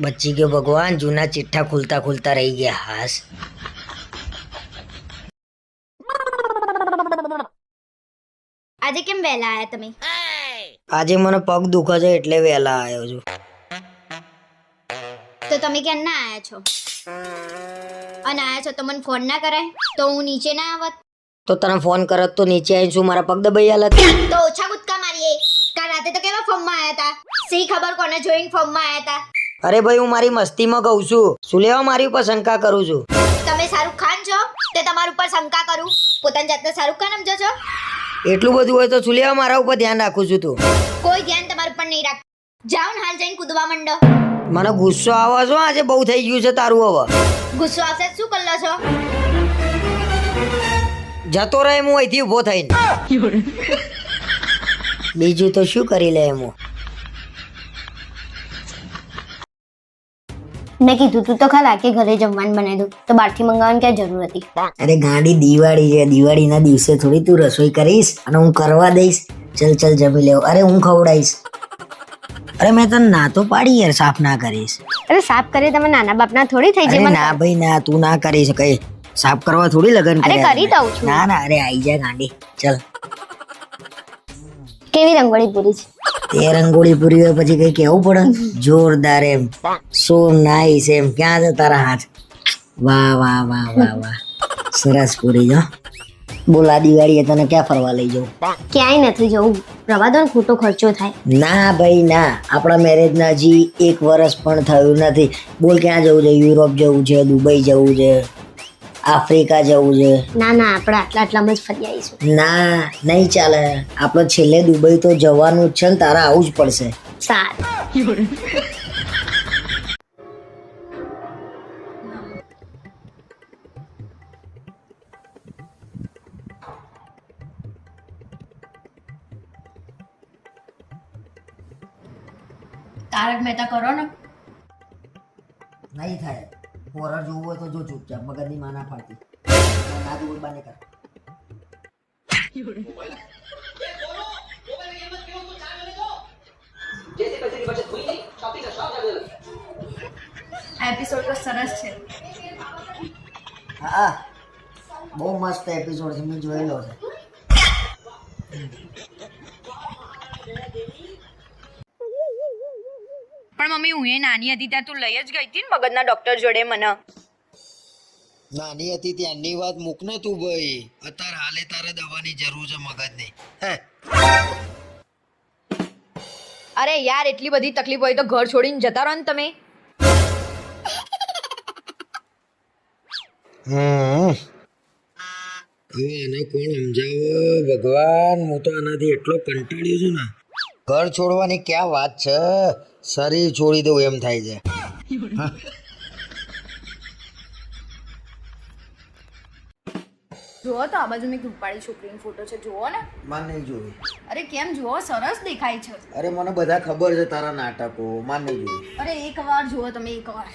બચ્ચી ગયો ભગવાન, જૂના ચિઠ્ઠા ખુલતા ખુલતા રહી ગયા. હાસ આજે કેમ વહેલા આયા તમે? આજે મને પગ દુખે છે એટલે વહેલા આવ્યો છું. તો તમે ક્યાં ના આયા છો? અને આયા છો તો મને ફોન ના કરાય તો હું નીચે ના આવત? તો તને ફોન કરત તો નીચે આવીને શું મારા પગ દબાઈ હાલત? તો ઓછા કૂદકા મારીએ. કાલ રાતે તો કેવા ફોર્મમાં આયા હતા? સી ખબર કોને જોઈને ફોર્મમાં આયા હતા? અરે ભાઈ હું મારી મસ્તીમાં કહું છું, શું લેવા મારી ઉપર શંકા કરું છું? તમે શાહરુખ ખાન છો તે તમારા ઉપર શંકા કરું? પોતાની જાતને શાહરુખ ખાન સમજો છો? એટલું બધું હોય તો શું લેવા મારા ઉપર ધ્યાન રાખું છું તું? કોઈ ધ્યાન તમારા ઉપર નહીં રાખ. જાઓ ને હાલ જઈને કૂદવા માંડો. મને ગુસ્સો આવે છે, આજે બહુ થઈ ગયું છે તારું. હવે ગુસ્સો આવશે શું કરલો છો? જતો રહે હું અહીંથી ઊભો થઈને. બીજું તો શું કરી લે એમ. મેં કીધું તું તો ખરા કે ઘરે જમવાનું બનાવી દઉં, તો બહારથી મંગાવવાની ક્યાં જરૂર હતી? અરે ગાંડી, દિવાળી છે, દિવાળીના દિવસે થોડી તું રસોઈ કરીશ અને હું કરવા દઈશ? ચલ જમી લેવ. અરે હું ખવડાવીશ. અરે મેં તને ના તો પાડી યાર, સાફ ના કરીશ. અરે સાફ કરે તમે નાના બાપના થોડી થઈ અરે ના ભાઈ ના, તું ના કરી શકે. સાફ કરવા થોડી લગન અરે કર્યા કરી તમે. દઉં છું. ના અરે આઈ જા ગાંડી, ચલ. કેવી રંગોળી પૂરી છે? તે રંગોળી પૂરી હોય પછી કઈ કેવું પડે? જોરદાર એમ, સો નાઈસ એમ. ક્યાં છે તારા હાથ? વાહ વાહ વાહ વાહ વાહ, સરસ પૂરી જો. બોલ આ દિવાળીએ તને ક્યાં ફરવા લઈ જાઉં? ક્યાંય નથી જવું, રવા દો ને, ખોટો ખર્ચો થાય. ના ભાઈ ના, આપણા મેરેજના હજી 1 વર્ષ પણ થયું નથી. બોલ ક્યાં જવું છે? યુરોપ જવું છે, દુબઈ જવું છે, આફ્રિકા જવું છે? ના આપણે આટલામાં જ ફરી આવીશું. ના નહીં ચાલે, આપણે છેલ્લે દુબઈ તો જવાનું જ છે ને, તારા આવું જ પડશે. સારું. તારક મહેતા કરો ને. નહીં થાય. હોરર જોવું હોય તો જો ચૂપચાપ, મગજની માં ના પાડતી. ના જોવું બાને કર. આ એપિસોડ તો સરસ છે. હા બહુ મસ્ત એપિસોડ છે, મેં જોયેલો છે. પણ મમ્મી હું એ નાની હતી ત્યાં તું લઈ જ ગઈ હતી ને મગજના ડોક્ટર જોડે મને. નાની હતી ત્યાંની વાત મૂક ને તું ભાઈ, અત્યારે હાલે તારે દવાની જરૂર છે મગજની. હે અરે યાર એટલી બધી તકલીફ હોય તો ઘર છોડીને જતા રહો ને તમે. હવે આને કોણ સમજાવે ભગવાન, હું તો આનાથી એટલો કંટાળ્યો છું ને. ઘર છોડવાની ક્યાં વાત છે, શરીર છોડી દઉં એમ થાય છે. જુઓ તો આ બાજુ મેં રૂપાળી છોકરીનો ફોટો છે, જુઓ ને. માન નહીં જોયું. અરે કેમ જુઓ, સરસ દેખાય છે. અરે મને બધા ખબર છે તારા નાટકો, માન નહીં જોયું. અરે એકવાર જુઓ તમે, એકવાર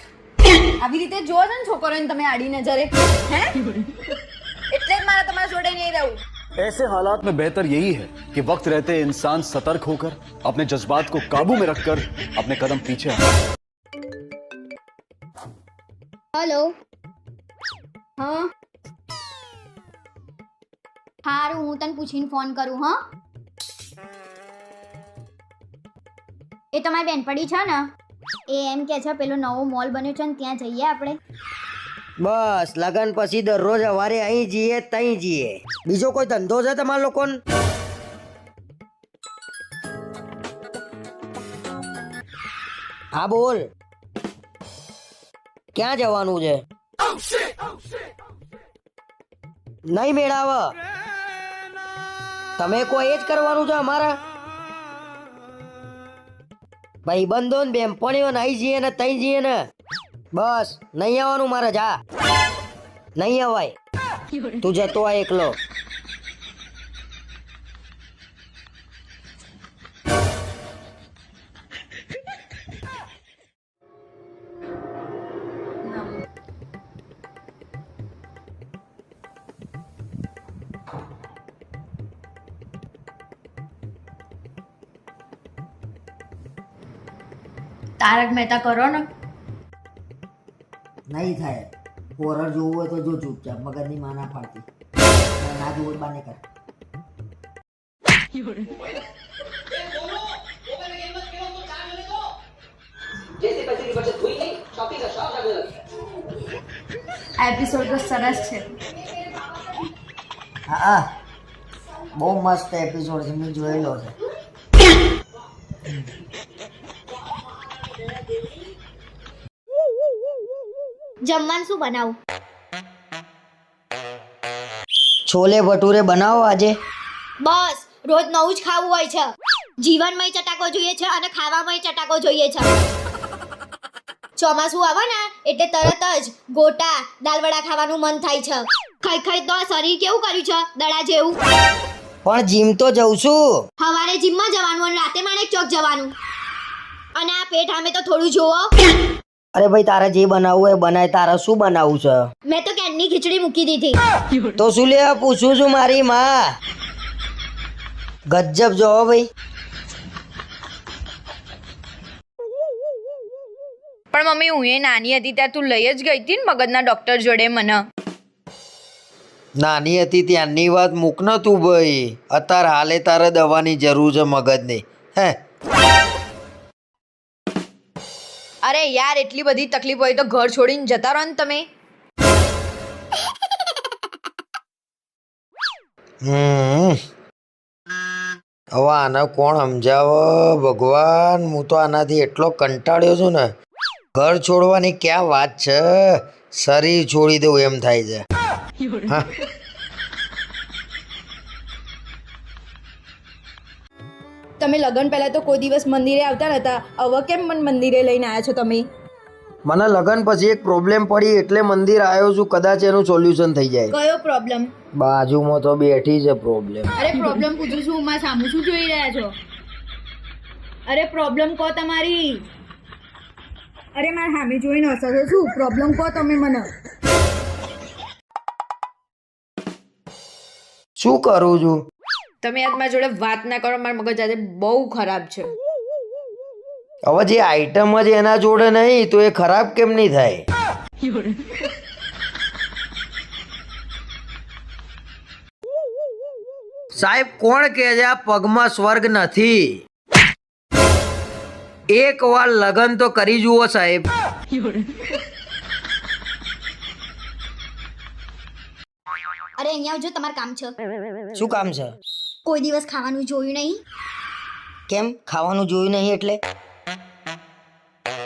આવી રીતે જુઓ છો ને છોકરોને તમે આડી નજરે, હે એટલે જ મારે તમારા જોડે નહીં રહેવું. ऐसे हालात में बेहतर यही है कि वक्त रहते इंसान सतर्क होकर अपने जज्बात को काबू में रखकर अपने कदम पीछे હેલો. હા હારું, હું તને પૂછીને ફોન કરું. હા, એ તમારી બેનપડી છે ને, એ એમ કે છે પેલો નવો મોલ બન્યો છે ને ત્યાં જઈએ આપણે. બસ લગન પછી દરરોજ સવારે અહીં જઈએ તઈ જઈએ. બીજો કોઈ ધંધો છે તમારા લોકોને? હા બોલ, ક્યાં જવાનું છે? નહીં મેળાવ, તમે કોઈ એ જ કરવાનું છે અમારા ભાઈબંધો ને બેનપણીઓ નહીં જઈએ ને તઈ જઈએ ને. બસ નહીં આવવાનું મારે, જા. નહીં અવાય, તું જતો આ એકલો. તારક મહેતા કરો ને. નહીં થાય. હોરર જોવું હોય તો જો ચૂપચાપ, મગજની માં ના પાડતી. ના જોવું બાર નહીં કર. આ એપિસોડ તો સરસ છે. હા, બહુ મસ્ત એપિસોડ છે, મેં જોયેલો છે. જમવાનું શું બનાવું? છોલે ભટુરે બનાવો આજે. બસ રોજ નવું જ ખાવું હોય છે. જીવનમાંય ચટાકો જોઈએ છે અને ખાવામાંય ચટાકો જોઈએ છે. ચોમાસું આવે ને એટલે તરત જ ગોટા દાલવડા ખાવાનું મન થાય છે. ખાઈ ખાઈ તો આ શરીર કેવું કર્યું છે, દડા જેવું. પણ જીમ તો જઉં છું. સવારે જીમમાં જવાનું અને રાતે માણેક ચોક જવાનું. અને આ પેટ સામે તો થોડું જોવો. અરે ભાઈ, તારે જે બનાવવું હોય બનાય. તારે શું બનાવવું છે? મેં તો કેનની ખીચડી મૂકી દીધી. તો શું લેવા પૂછું છું મારી માં. ગજબ જો ભાઈ. પણ મમ્મી, હું એ નાની હતી ત્યાં તું લઈ જ ગઈ હતી ને મગજના ડોક્ટર જોડે મને. નાની હતી ત્યાંની વાત મૂક ને તું ભાઈ, અત્યારે હાલે તારે દવાની જરૂર છે મગજની. હે અરે યાર, એટલી બધી તકલીફ હોય તો ઘર છોડીને જતા રહો ને તમે. હવે આને કોણ સમજાવે ભગવાન, હું તો આનાથી એટલો કંટાળ્યો છું ને. ઘર છોડવાની ક્યાં વાત છે, શરીર છોડી દઉં એમ થાય છે. હા. તમે લગ્ન પહેલા તો કોઈ દિવસ મંદિરે આવતા નતા, હવે કેમ મને મંદિરે લઈને આવ્યા છો તમે? મને લગન પછી એક પ્રોબ્લેમ પડી એટલે મંદિર આવ્યો છું, કદાચ એનું સોલ્યુશન થઈ જાય. કયો પ્રોબ્લેમ? બાજુમાં તો બેઠી છે પ્રોબ્લેમ. અરે પ્રોબ્લેમ પૂછું છું, માં સામું શું જોઈ રહ્યા છો? અરે પ્રોબ્લેમ કહો તમારી. અરે મારે સામે જોઈને હસો છો શું? પ્રોબ્લેમ કહો તમે મને. શું કરું છું? તમે આજ મારા જોડે વાત ના કરો, મારા મગજ આજે બહુ ખરાબ છે. હવે જે આઈટમ જ એના જોડે નહીં તો એ ખરાબ કેમ નહીં થાય? સાહેબ કોણ કહે છે આ પગમાં સ્વર્ગ નથી? એક વાર લગન તો કરી જુઓ સાહેબ. અરે અહીંયા આવજો, તમારે કામ છે. શું કામ છે? કોઈ દિવસ ખાવાનું જોયું નહીં? કેમ ખાવાનું જોયું નહીં એટલે?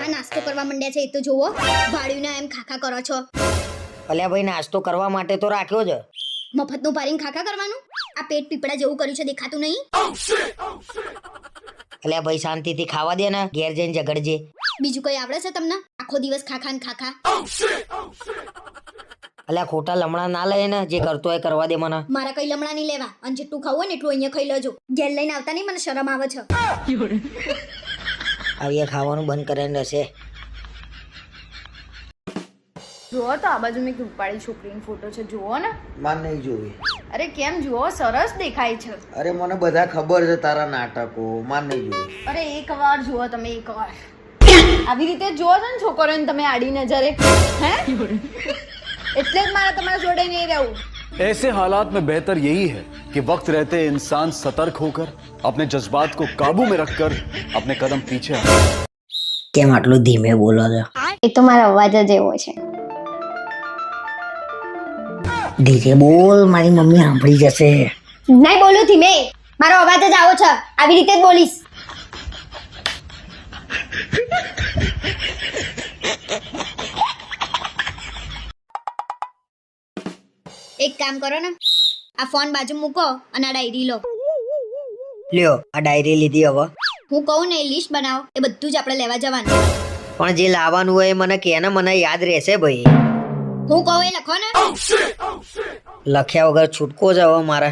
આ નાસ્તો કરવા માંડ્યા છે એ તો જોવો. ભાડ્યું એમ ખાખા કરો છો. અલ્યા ભાઈ, નાસ્તો કરવા માટે તો રાખ્યો છે. મફતનું ભારીને ખાખા કરવાનું? આ પેટ પીપળા જેવું કર્યું છે દેખાતું નહીં? એટલે ભાઈ શાંતિથી ખાવા દે ને, ઘેર જઈને ઝઘડજે. બીજું કઈ આવડે છે તમને? આખો દિવસ ખાખા ને ખાખા. એટલે ખોટા લમણા ના લે ને, જે કરતો હોય કરવા દે મને. મારા કઈ લમણા નહીં લેવા, અને જેટલું ખાવું હોય ને એટલું અહીંયા ખાઈ લેજો. ઘેર લઈને આવતા નહીં, મને શરમ આવે છે. હવે ખાવાનું બંધ કરીને રહેશે. જુઓ તો આ બાજુ મેં રૂપાળી છોકરીનો ફોટો છે, જુઓ ને. માન નહીં જોવી. અરે કેમ જુઓ, સરસ દેખાય છે. અરે મને બધા ખબર છે તારા નાટકો. માન નહીં જોવી. અરે એકવાર જુઓ તમે, એકવાર આવી રીતે જુઓ છો ને છોકરીઓને તમે આડી નજરે, હે એટલે જ મારે તમારા જોડે નહીં રહેવું. ऐसे हालात में बेहतर यही है कि वक्त रहते इंसान सतर्क होकर अपने जज्बात को काबू में रखकर अपने कदम पीछे हटाए. કેમ આટલું ધીમે બોલો છો? એ તો મારો અવાજ જ એવો છે. ધીરે બોલ, મારી મમ્મી સાંભળી જશે. નહીં બોલું ધીમે, મારો અવાજ જ આવો છે, આવી રીતે જ બોલીશ. એક કામ કરો ને, આ ફોન બાજુ મૂકો અને આ ડાયરી લો. લ્યો આ ડાયરી લીધી. હવે હું કહું ને એ લિસ્ટ બનાવો, એ બધું જ આપણે લેવા જવાનું. પણ જે લાવવાનું હોય એ મને કે ને, મને યાદ રહેશે ભાઈ. હું કહું એ લખો ને. લખ્યા વગર છૂટકો જ હવે મારે.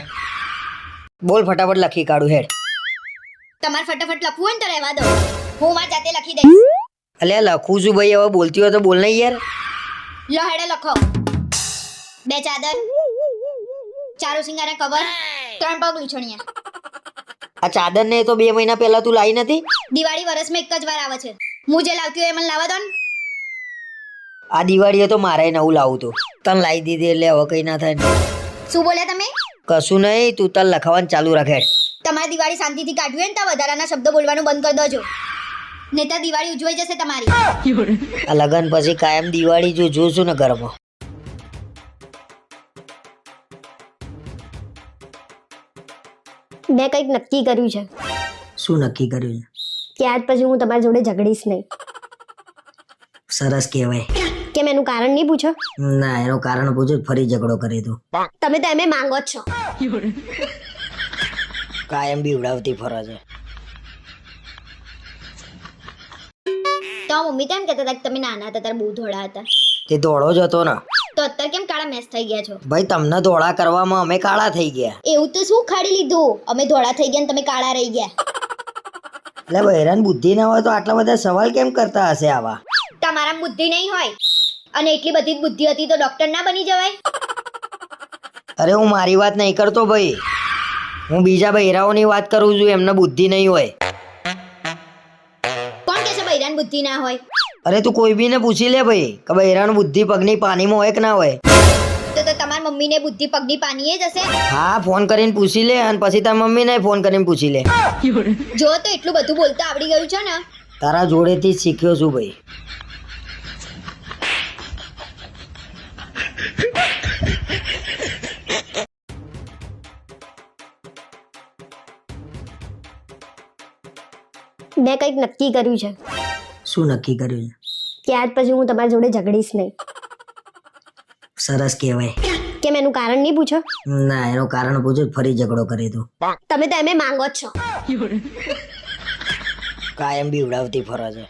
બોલ ફટાફટ લખી કાઢું હેડ. તમારે ફટાફટ લખવું હોય ને તો રહેવા દો, હું મારી જાતે લખી દઈશ. અલ્યા લખું છું ભાઈ, હવે બોલતી હોય તો બોલ નહીં યાર. લો હેડે લખો. 2 ચાદર, 4 સિંગારા કવર, 3 પગ લૂછણિયા. આ ચાદર ને તો 2 મહિના પહેલા તું લાવી નથી? દિવાળી વર્ષમાં એક જ વાર આવે છે, હું જે લાવતી હોય એ મને લાવવા દો ને. આ દિવાળીએ તો મારે નવું લાવું તું, તને લાવી દીધી એટલે હવે કઈ ના થાય ને. શું બોલ્યા તમે? કશું નહીં, તું તને લખાવાનું ચાલુ રાખે. તમારે દિવાળી શાંતિથી કાઢવી હોય ને તો વધારાના શબ્દો બોલવાનું બંધ કરી દેજો, નહીતર દિવાળી ઉજવાઈ જશે તમારી. આ લગન પછી કાયમ દિવાળી જોશું ને ઘરમાં. મેં કંઈક નક્કી કર્યું છે. શું નક્કી કર્યું છે? કે આજ પછી હું તમારી જોડે ઝઘડીશ નહીં. સરસ કહેવાય. કેમ એનું કારણ નહીં પૂછો? ના, એનું કારણ પૂછો ફરી ઝઘડો કરી તું. તમે તો એમે માંગો જ છો. કાયમ બીવડાવતી ફરે છે. તો મમ્મી તેમ કહેતા હતા કે તમે નાના હતા ત્યારે બહુ ધોળા હતા. તે ધોળો જ હતો ને. તો અત્યારે કેમ કાળા મેસ થઈ ગયા છો? ભાઈ તમને ધોળા કરવામાં અમે કાળા થઈ ગયા. એવું તો શું ખાડી લીધું, અમે ધોળા થઈ ગયા ને તમે કાળા રહી ગયા. એટલે બહેરાન બુદ્ધિ ના હોય તો આટલા બધા સવાલ કેમ કરતા હશે આવા? તમારા બુદ્ધિ નહીં હોય, અને એટલી બધી જ બુદ્ધિ હતી તો ડોક્ટર ના બની જવાય. અરે હું મારી વાત નહીં કરતો ભાઈ, હું બીજા બહેરાઓની વાત કરું છું, એમને બુદ્ધિ નહીં હોય. કોણ કે છે બૈરાન બુદ્ધિ ના હોય? અરે તું કોઈ બીને પૂછી લે ભાઈ કે બહેરાનું બુદ્ધિ પગની પાનીમાં હોય કે ના હોય. તો તમારી મમ્મીને બુદ્ધિ પગની પાનીએ જ હશે. હા, ફોન કરીને પૂછી લે, અને પછી તાર મમ્મીને ફોન કરીને પૂછી લે. જો તો એટલું બધું બોલતા આવડી ગયું છે ને. તારા જોડેથી જ શીખ્યો છું ભાઈ. મેં કંઈક નક્કી કર્યું છે. શું નક્કી કર્યું છે? કે આજ પછી હું તમારી જોડે ઝઘડીશ નહીં. સરસ કહેવાય. કેમ એનું કારણ નહીં પૂછો? ના, એનું કારણ પૂછો ફરી ઝઘડો કરી તું. તમે તો એમે માંગો જ છો. કાયમ બીવડાવતી ફરે છે.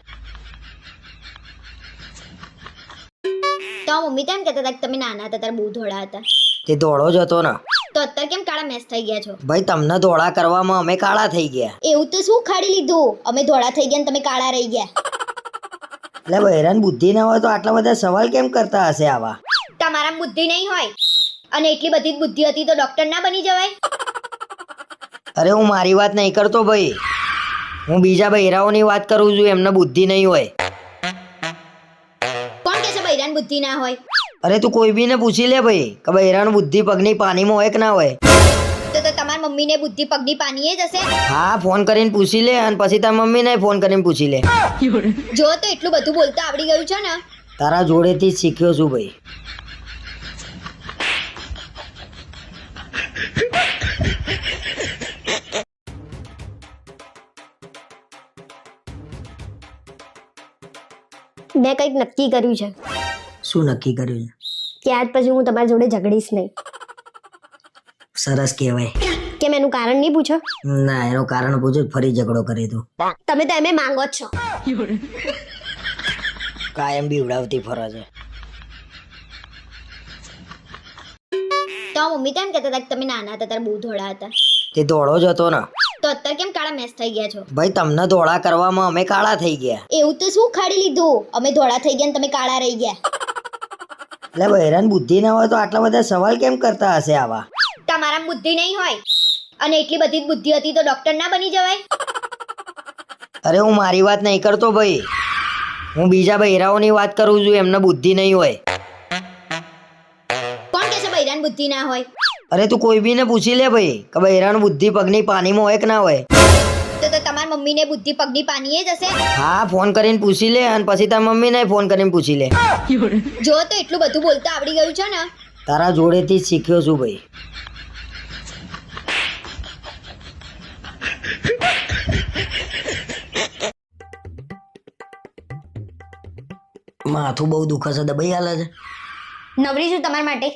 તો મમ્મી તેમ કહેતા હતા કે તમે નાના હતા ત્યારે બહુ ધોળા હતા. તે ધોળો જ હતો ને. તો અત્યારે કેમ કાળા મેસ થઈ ગયા છો? ભાઈ તમને ધોળા કરવામાં અમે કાળા થઈ ગયા. એવું તો શું ખાડી લીધું, અમે ધોળા થઈ ગયા ને તમે કાળા રહી ગયા. એટલે બહેરાન બુદ્ધિ ના હોય તો આટલા બધા સવાલ કેમ કરતા હશે આવા? તમારા બુદ્ધિ નહીં હોય, અને એટલી બધી જ બુદ્ધિ હતી તો ડોક્ટર ના બની જવાય. અરે હું મારી વાત નહીં કરતો ભાઈ, હું બીજા બહેરાઓની વાત કરું છું, એમને બુદ્ધિ નહીં હોય. કોણ કે છે બૈરાન બુદ્ધિ ના હોય? અરે તું કોઈ બીને પૂછી લે ભાઈ કે બહેરાનું બુદ્ધિ પગની પાનીમાં હોય કે ના હોય. તો તમારી મમ્મીને બુદ્ધિ પગની પાનીએ જ હશે. હા, ફોન કરીને પૂછી લે, અને પછી તાર મમ્મીને ફોન કરીને પૂછી લે. જો તો એટલું બધું બોલતા આવડી ગયું છે ને. તારા જોડેથી જ શીખ્યો છું ભાઈ. મેં કંઈક નક્કી કર્યું છે. શું નક્કી કર્યું છે? કે આજ પછી હું તમારી જોડે ઝઘડીશ નહીં. સરસ કહેવાય. કેમ એનું કારણ નહીં પૂછો? ના, એનું કારણ પૂછ્યું ફરી ઝઘડો કરી તું. તમે તો એમે માંગો જ છો. કાયમ બી ઉડાવતી ફરો છે. તો મમ્મી કેમ કહેતા હતા કે તમે નાના હતા ત્યારે બહુ ધોળા હતા? તે ધોળો જ હતો ને. તો અત્યારે કેમ કાળા મેસ થઈ ગયા છો? ભાઈ તમને ધોળા કરવામાં અમે કાળા થઈ ગયા. એવું તો શું ખાડી લીધું? અમે ધોળા થઈ ગયા ને તમે કાળા રહી ગયા. એટલે બહેરાન બુદ્ધિ ના હોય તો આટલા બધા સવાલ કેમ કરતા હશે આવા? તમારા બુદ્ધિ નહીં હોય અને એટલી બધી જ બુદ્ધિ હતી તો ડોક્ટર ના બની જવાય? અરે હું મારી વાત નહીં કરતો ભાઈ, હું બીજા બહેરાઓની વાત કરું છું. એમને બુદ્ધિ નહીં હોય. કોણ કે છે બૈરાન બુદ્ધિ ના હોય? અરે તું કોઈ બીને પૂછી લે ભાઈ કે બહેરાનું બુદ્ધિ પગની પાનીમાં હોય કે ના હોય. તો તમારી મમ્મીને બુદ્ધિ પગની પાનીએ જ હશે. હા, ફોન કરીને પૂછી લે અને પછી તારી મમ્મીને ફોન કરીને પૂછી લે. જો તો એટલું બધું બોલતા આવડી ગયું છે ને. તારા જોડેથી જ શીખ્યો છું ભાઈ. માથું બહુ દુખે છે, દબાઈ હાલે છે. નવરી છું તમારા માટે.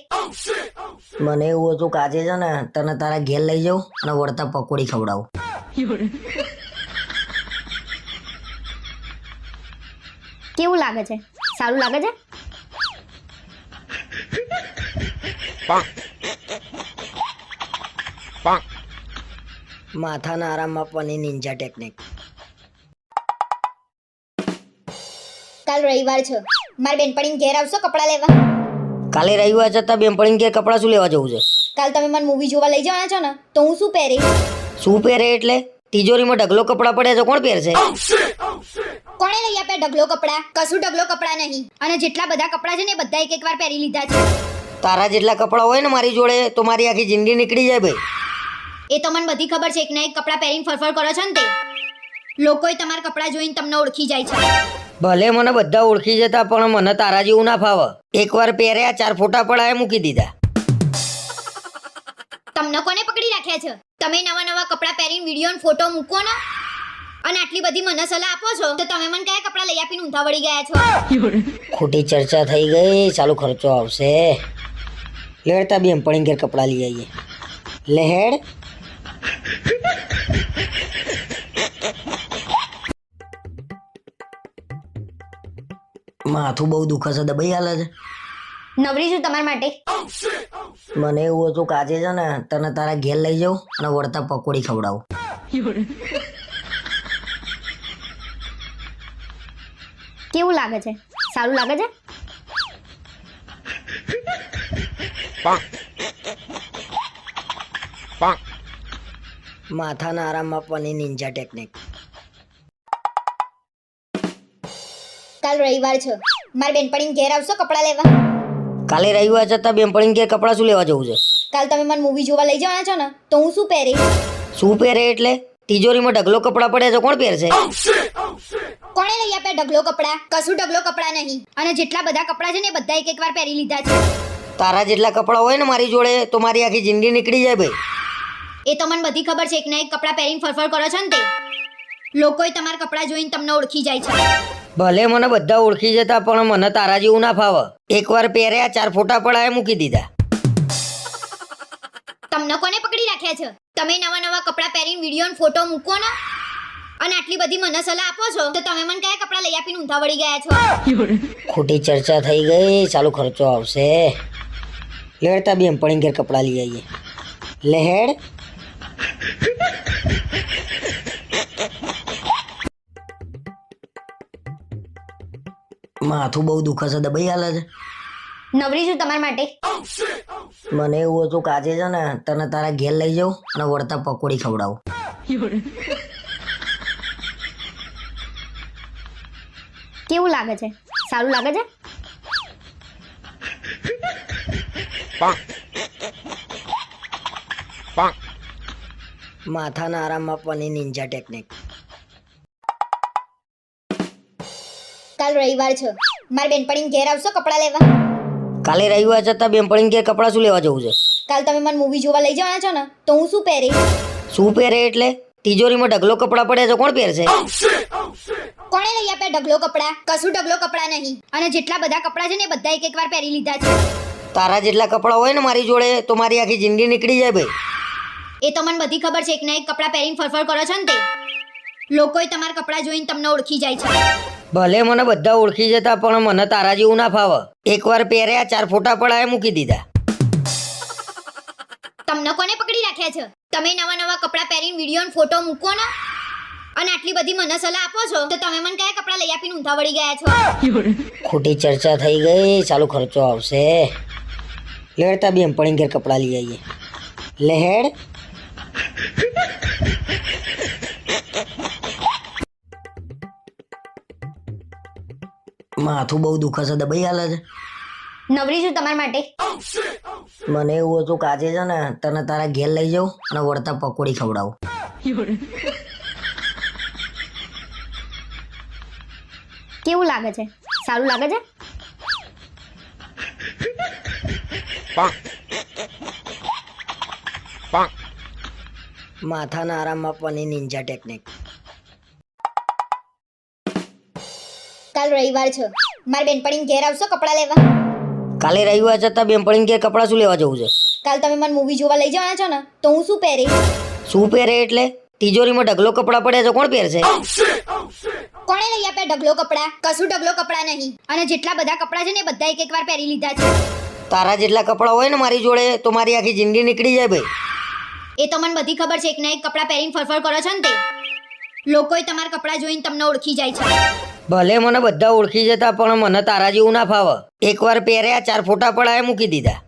મને એવું હતું કે આજે છે ને તને તારા ઘેર લઈ જાઉં અને વળતા પકોડી ખવડાવું. કેવું લાગે છે? સારું લાગે છે? માથાના આરામ આપવાની નિંજા ટેકનિક. કાલ રવિવાર છે, મારી બેનપણી ઘેર આવશો કપડાં લેવા? કાલે રવિવાર જતા બેનપણી ઘેર કપડાં શું લેવા જવું છે? કાલ તમે મને મૂવી જોવા લઈ જવાના છો ને, તો હું શું પહેરી? શું પહેરે એટલે? તિજોરીમાં ઢગલો કપડાં પડ્યા છે, કોણ પહેરશે? કોણે લઈ આપ્યા ઢગલો કપડાં? કશું ઢગલો કપડાં નહીં. અને જેટલા બધા કપડાં છે ને એ બધા એક વાર પહેરી લીધા છે. તારા જેટલા કપડાં હોય ને મારી જોડે તો મારી આખી જિંદગી નીકળી જાય ભાઈ. એ તો મને બધી ખબર છે. એક ના એક કપડાં પહેરીને ફરફર કરો છો ને તે લોકોય તમારા કપડાં જોઈને તમને ઓળખી જાય છે. ભલે મને બધા ઓળખી જતા પણ મને તારા જેવું ના ફાવે. એકવાર પહેર્યા 4 ફોટા પડાય મૂકી દીધા. તમને કોને પકડી રાખ્યા છે? તમે નવા નવા કપડાં પહેરીને વિડીયો અને ફોટો મૂકો ને અને આટલી બધી મને સલાહ આપો છો તો તમે મને કયા કપડાં લઈ આપીને ઊંધા વળી ગયા છો? ખોટી ચર્ચા થઈ ગઈ, ચાલુ ખર્ચો આવશે. લેડતા બેનપણી ઘેર કપડાં લઈ આવીએ. લેહેડ. માથું બહુ દુખે છે, દબાઈ હાલે છે. નવરી છું તમારા માટે. મને એવું હતું કે આજે છે ને તને તારા ઘેર લઈ જાઉં અને વળતા પકોડી ખવડાવું. કેવું લાગે છે? સારું લાગે છે? માથાના આરામ આપવાની નિંજા ટેકનિક. કાલ રવિવાર છે, મારી બેનપણી ઘેર આવશો કપડાં લેવા? કાલે રવિવાર જતા બેનપણી ઘેર કપડાં શું લેવા જવું છે? કાલ તમે મને મૂવી જોવા લઈ જવાના છો ને, તો હું શું પહેરી? શું પહેરે એટલે? તિજોરીમાં ઢગલો કપડાં પડ્યા છે, કોણ પહેરશે? કોણે લઈ આપ્યા ઢગલો કપડાં? કશું ઢગલો કપડાં નહીં. અને જેટલા બધા કપડાં છે ને એ બધા એક વાર પહેરી લીધા છે. તારા જેટલા કપડાં હોય ને મારી જોડે તો મારી આખી જિંદગી નીકળી જાય ભાઈ. એ તો મને બધી ખબર છે. એક ના એક કપડાં પહેરીને ફરફર કરો છો ને તે લોકોય તમારા કપડાં જોઈને તમને ઓળખી જાય છે. ભલે મને બધા ઓળખી જતા પણ મને તારા જેવું ના ફાવે. એકવાર પહેર્યા 4 ફોટા પડાય મૂકી દીધા. તમને કોને પકડી રાખ્યા છે? તમે નવા નવા કપડાં પહેરીને વિડીયો અને ફોટો મૂકો ને અને આટલી બધી મને સલાહ આપો છો તો તમે મને કયા કપડાં લઈ આપીને ઊંધા વળી ગયા છો? ખોટી ચર્ચા થઈ ગઈ, ચાલુ ખર્ચો આવશે. લેડતા બેનપણી ઘેર કપડાં લઈ આવીએ. લેહેડ. માથું બહુ દુખે છે, દબાઈ હાલે છે. નવરી છું તમારા માટે. મને એવું હતું કે આજે છે ને તને તારા ઘેર લઈ જાઉં અને વળતા પકોડી ખવડાવું. કેવું લાગે છે? સારું લાગે છે? માથાના આરામ આપવાની નિંજા ટેકનિક. કાલ રવિવાર છે, મારી બેનપણી ઘેર આવશો કપડાં લેવા? કાલે રવિવાર જતા બેનપણી ઘેર કપડાં શું લેવા જવું છે? કાલ તમે મને મૂવી જોવા લઈ જવાના છો ને, તો હું શું પહેરી? શું પહેરે એટલે? તિજોરીમાં ઢગલો કપડાં પડ્યા છે, કોણ પહેરશે? કોણે લઈ આપ્યા ઢગલો કપડાં? કશું ઢગલો કપડાં નહીં. અને જેટલા બધા કપડાં છે ને એ બધા એક વાર પહેરી લીધા છે. તારા જેટલા કપડાં હોય ને મારી જોડે તો મારી આખી જિંદગી નીકળી જાય ભાઈ. એ તો મને બધી ખબર છે. એક ના એક કપડાં પહેરીને ફરફર કરો છો ને તે લોકોય તમારા કપડાં જોઈને તમને ઓળખી જાય છે. ભલે મને બધા ઓળખી જતા પણ મને તારા જેવું ના ફાવે. એકવાર પહેર્યા 4 ફોટા પડાય મૂકી દીધા. તમને કોને પકડી રાખ્યા છે? તમે નવા નવા કપડાં પહેરીને વિડીયો અને ફોટો મૂકો ને અને આટલી બધી મને સલાહ આપો છો તો તમે મને કયા કપડાં લઈ આપીને ઊંધા વળી ગયા છો? ખોટી ચર્ચા થઈ ગઈ. ચાલુ ખર્ચો આવશે. લેડતા બેનપણી ઘેર કપડાં લઈ આવીએ. લેહેડ. માથું બહુ દુખે છે. દબાઈ હાલે છે. નવરી છું તમારા માટે. મને એવું હતું કે આજે છે ને તને તારા ઘેર લઈ જાઉં અને વળતા પકોડી ખવડાવું. કેવું લાગે છે? સારું લાગે છે? માથાના આરામ આપવાની નિંજા ટેકનિક. કાલ રવિવાર છે. મારી બેનપણી ઘેર આવશો કપડાં લેવા? કાલે રવિવાર છતાં બેનપણી ઘેર કપડાં શું લેવા જવું છે? કાલ તમે મને મૂવી જોવા લઈ જવાના છો ને તો હું શું પહેરી? શું પહેરે એટલે? તિજોરીમાં ઢગલો કપડાં પડ્યા છે, કોણ પહેરશે? કોણે લઈ આપ્યા ઢગલો કપડાં? કશું ઢગલો કપડાં નહીં. અને જેટલા બધા કપડાં છે ને એ બધા એક વાર પહેરી લીધા છે. તારા જેટલા કપડાં હોય ને મારી જોડે તો મારી આખી જિંદગી નીકળી જાય ભાઈ. એ તો મને બધી ખબર છે. એક ના એક કપડાં પહેરીને ફરફર કરો છો ને તે લોકોય તમારા કપડાં જોઈને તમને ઓળખી જાય છે. ભલે મને બધા ઓળખી જતા પણ મને તારા જેવું ના ફાવે. એકવાર પહેર્યા 4 ફોટા પડાય મૂકી દીધા.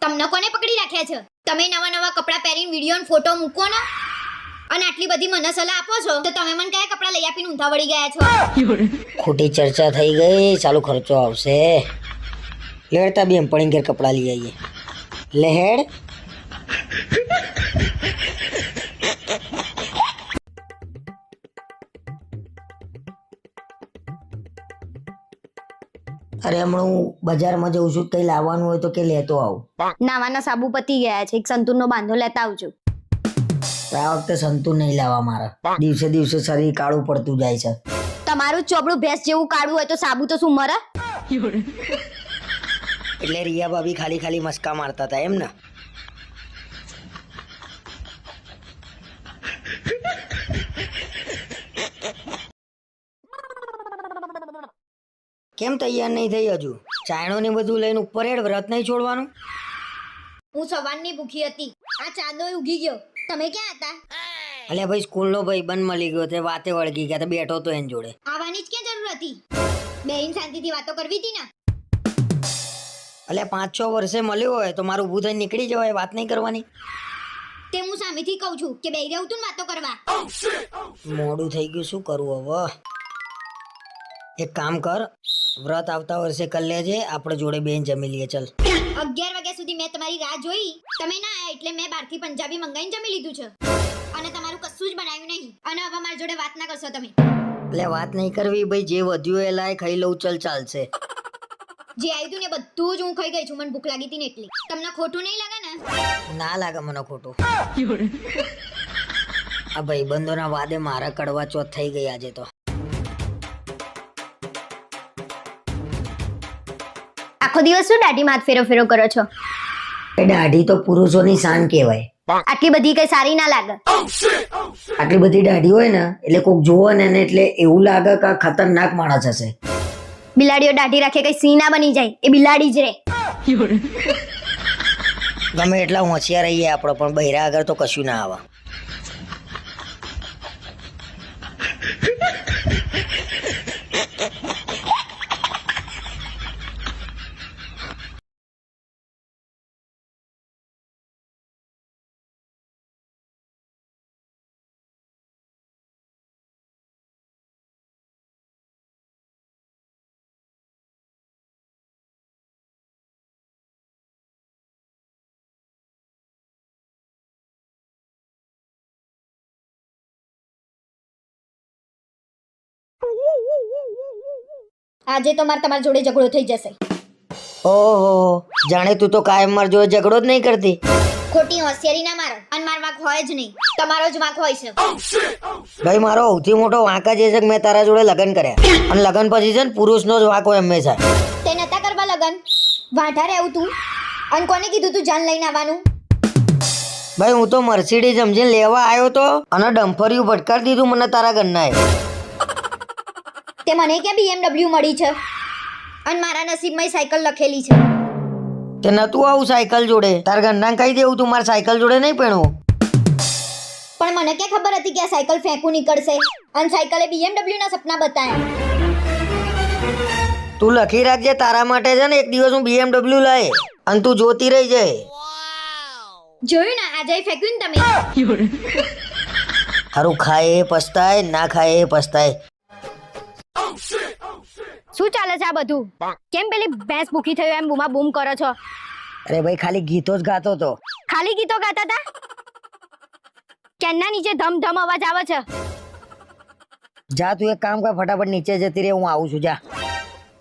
તમને કોને પકડી રાખ્યા છે? તમે નવા નવા કપડાં પહેરીને વિડીયો અને ફોટો મૂકો ને અને આટલી બધી મને સલાહ આપો છો તો તમે મને કયા કપડાં લઈ આપીને ઊંધા વળી ગયા છો? ખોટી ચર્ચા થઈ ગઈ. ચાલુ ખર્ચો આવશે. લેડતા બેનપણી ઘેર કપડાં લઈ આવીએ. લેહેડ. અરે હમણાં હું બજારમાં જઉં છું. કઈ લાવવાનું હોય તો કે લેતો આવું. નાવાના સાબુ પતી ગયા છે. એક સંતૂરનો બાંધો લેતા આવજો. આ વખતે સંતુર નહીં લાવવા મારા. દિવસે દિવસે શરીર કાળું પડતું જાય છે. તમારું ચોપડું ભેંસ જેવું કાઢવું હોય તો સાબુ તો શું મરે? એટલે રિયા ભાભી ખાલી ખાલી મસ્કા મારતા હતા એમ ને? કેમ તૈયાર નહીં થઈ હજુ? ચાયણો ને બધું લઈને ઉપર હેડ. વ્રત નહીં છોડવાનું? હું સવારની ભૂખી હતી. આ ચાંદો ઉગી ગયો. તમે ક્યાં હતા? અલ્યા ભાઈ સ્કૂલનો ભાઈ બંધ મળી ગયો તે વાતે વળગી ગયા. બેઠો તો એની જોડે. આવવાની જ ક્યાં જરૂર હતી? બેન શાંતિથી વાતો કરવી હતી ને. અલ્યા 5-6 વર્ષે મળ્યો હોય તો મારું ઊભું થઈને નીકળી જવાય. વાત નહીં કરવાની. તે હું સામેથી કહું છું કે બેહી રહું તું ને વાતો કરવા. મોડું થઈ ગયું. શું કરવું હવે? એક કામ કર, વ્રત આવતા વર્ષે કરી લેજે. આપણે જોડે બેન જમી લઈએ. ચલ. 11 વાગ્યા સુધી મેં તમારી રાહ જોઈ. તમે ના આયા એટલે મેં બહારથી પંજાબી મંગાઈને જમી લીધું છે. અને તમારું કશું જ બનાવ્યું નહીં. અને હવે મારી જોડે વાત ના કરશો તમે. એટલે વાત નહીં કરવી ભાઈ. જે વધ્યું એ લાય ખાઈ લઉં. ચલ ચાલશે. જે આવ્યું હતું ને બધું જ હું ખાઈ ગઈ છું. મને ભૂખ લાગી હતી ને એટલી. તમને ખોટું નહીં લાગે ને? ના લાગે મને ખોટું. આ ભાઈબંધોના વાદે મારા કડવા ચોથ થઈ ગઈ આજે તો. આખો દિવસ શું દાઢી માં ફેરો ફેરો કરો છો? એ દાઢી તો પુરુષોની શાન કહેવાય. આટલી બધી કઈ સારી ના લાગે. આટલી બધી દાઢી હોય ને એટલે કોક જોવે ને એને એટલે એવું લાગે કે આ ખતરનાક માણસ હશે. બિલાડીઓ દાઢી રાખે કઈ સિંહ ના બની જાય. એ બિલાડી જ રે. ગમે એટલા હોશિયાર રહીએ આપણે પણ બૈરા આગળ તો કશું ના આવે. આજે તો મારે તમારી જોડે ઝઘડો થઈ જશે. ઓહો, જાણે તું તો કાયમ માર જોડે ઝઘડો જ નહીં કરતી. ખોટી હોશિયારી ના મારો. અને મારો વાંક હોય જ નહીં. તમારો જ વાંક હોય છે. ભાઈ મારો સૌથી મોટો વાંક જ એ છે કે મેં તારા જોડે લગ્ન કર્યા અને લગ્ન પછી છે ને પુરુષનો જ વાંક હોય હંમેશા. તે નતા કરવા લગન વાંઢા રહેવું તું અને કોને કીધું તું જાન લઈને આવવાનું? ભાઈ હું તો મર્સિડીઝ સમજીને લેવા આવ્યો તો અને ડમ્ફરિયું ભટકાડી દીધું મને તારા ઘરનાએ. તે મને કે BMW મળી છે અને મારા નસીબમાં સાયકલ લખેલી છે. તે નતું આવું સાયકલ જોડે, તારા ઘરનાને કહી દેવું તું મારા સાયકલ જોડે નહીં પહેણવું. પણ મને ક્યાં ખબર હતી કે આ સાયકલ ફેંકું નીકળશે અને સાયકલે BMW ના સપના બતાવ્યા. તું લખી રાખજે તારા માટે છે ને એક દિવસ હું BMW લાય અને તું જોતી રહી જાય. જોયું ને આજે ફેંક્યું ને તમે. હારું ખાય એ પસ્તાય, ના ખાય એ પસ્તાય. શું ચાલે છે આ બધું? કેમ પેલી ભેંસ ભૂખી થયો એમ બૂમા બૂમ કરો છો? અરે ભાઈ ખાલી ગીતો જ ગાતો તો. ખાલી ગીતો ગાતા હતા? કેનના નીચે ધમ ધમ અવાજ આવે છે. જા તું એક કામ કર, ફટાફટ નીચે જતી રહે, હું આવું છું. જા.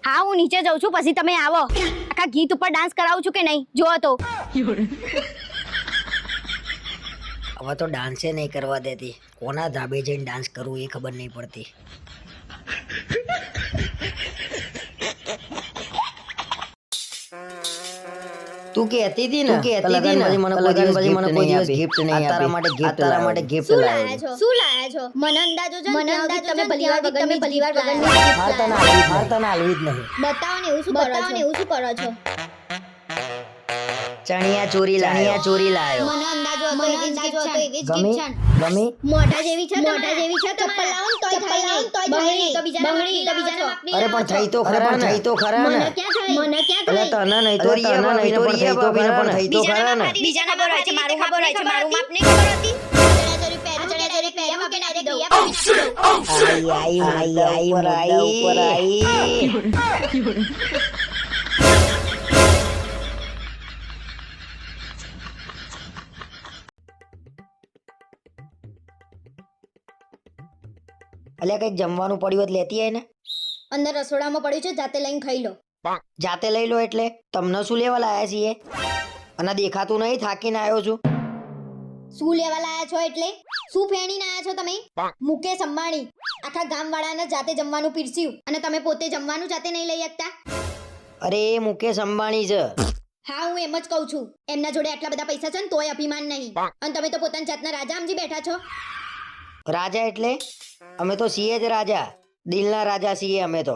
હા હું નીચે જાઉં છું, પછી તમે આવો. આખા ગીત ઉપર ડાન્સ કરાવું છું કે નહીં જોવો તો. હવે તો ડાન્સે નહીં કરવા દેતી. કોના ધાબે જઈને ડાન્સ કરવું એ ખબર નહીં પડતી. તું કહેતી હતી ને લગન પછી મને કોઈ દિવસ ગિફ્ટ નહીં આપી. તારા માટે ગિફ્ટ લાવ્યો છું. શું લાયા છો? મને અંદાજો છે, મને અંદાજો તમે ભલીવાર વગરની માર તને હાલવી જ નહીં. બતાવો ને એવું શું કરો છો? ચણિયા ચોરી લાયો. મને અંદાજો હતો એવી જ gift છે. ગમી મોઢા જેવી છે ચપ્પલ લાવો ને તોય થાય નહીં. બંગડી તો બીજાના માપની અરે પણ થઈ તો ખરા ને. મને ક્યાં અરે તને નહીં તો રિયા ભાભીને પણ થઈ તો ખરા ને. બીજાને ખબર હોય છે, મારું માપ નહીં ખબર હતી. ચણિયાચોરી પહેર્યું કે ના દીધું? અલ્યા કઈક જમવાનું પડ્યું હોય તો લેતી આય ને. અંદર રસોડામાં પડ્યું છે, જાતે લઈને ખાઈ લો. જાતે લઈ લો એટલે તમને શું લેવા લાયા છીએ? અને દેખાતું નહીં, થાકીને આવ્યો છું. શું લેવા લાયા છો એટલે? શું ફેણીને આયા છો તમે? મુકેશ અંબાણી આખા ગામવાળાને જાતે જમવાનું પીરસ્યું અને તમે પોતે જમવાનું જાતે નહીં લઈ શકતા? અરે એ મુકેશ અંબાણી છે. હા હું એમ જ કહું છું, એમના જોડે આટલા બધા પૈસા છે ને તોય અભિમાન નહીં. અને તમે તો પોતાની જાતના રાજા સમજી બેઠા છો. રાજા એટલે અમે તો છીએ જ રાજા, દિલના રાજા છીએ અમે તો.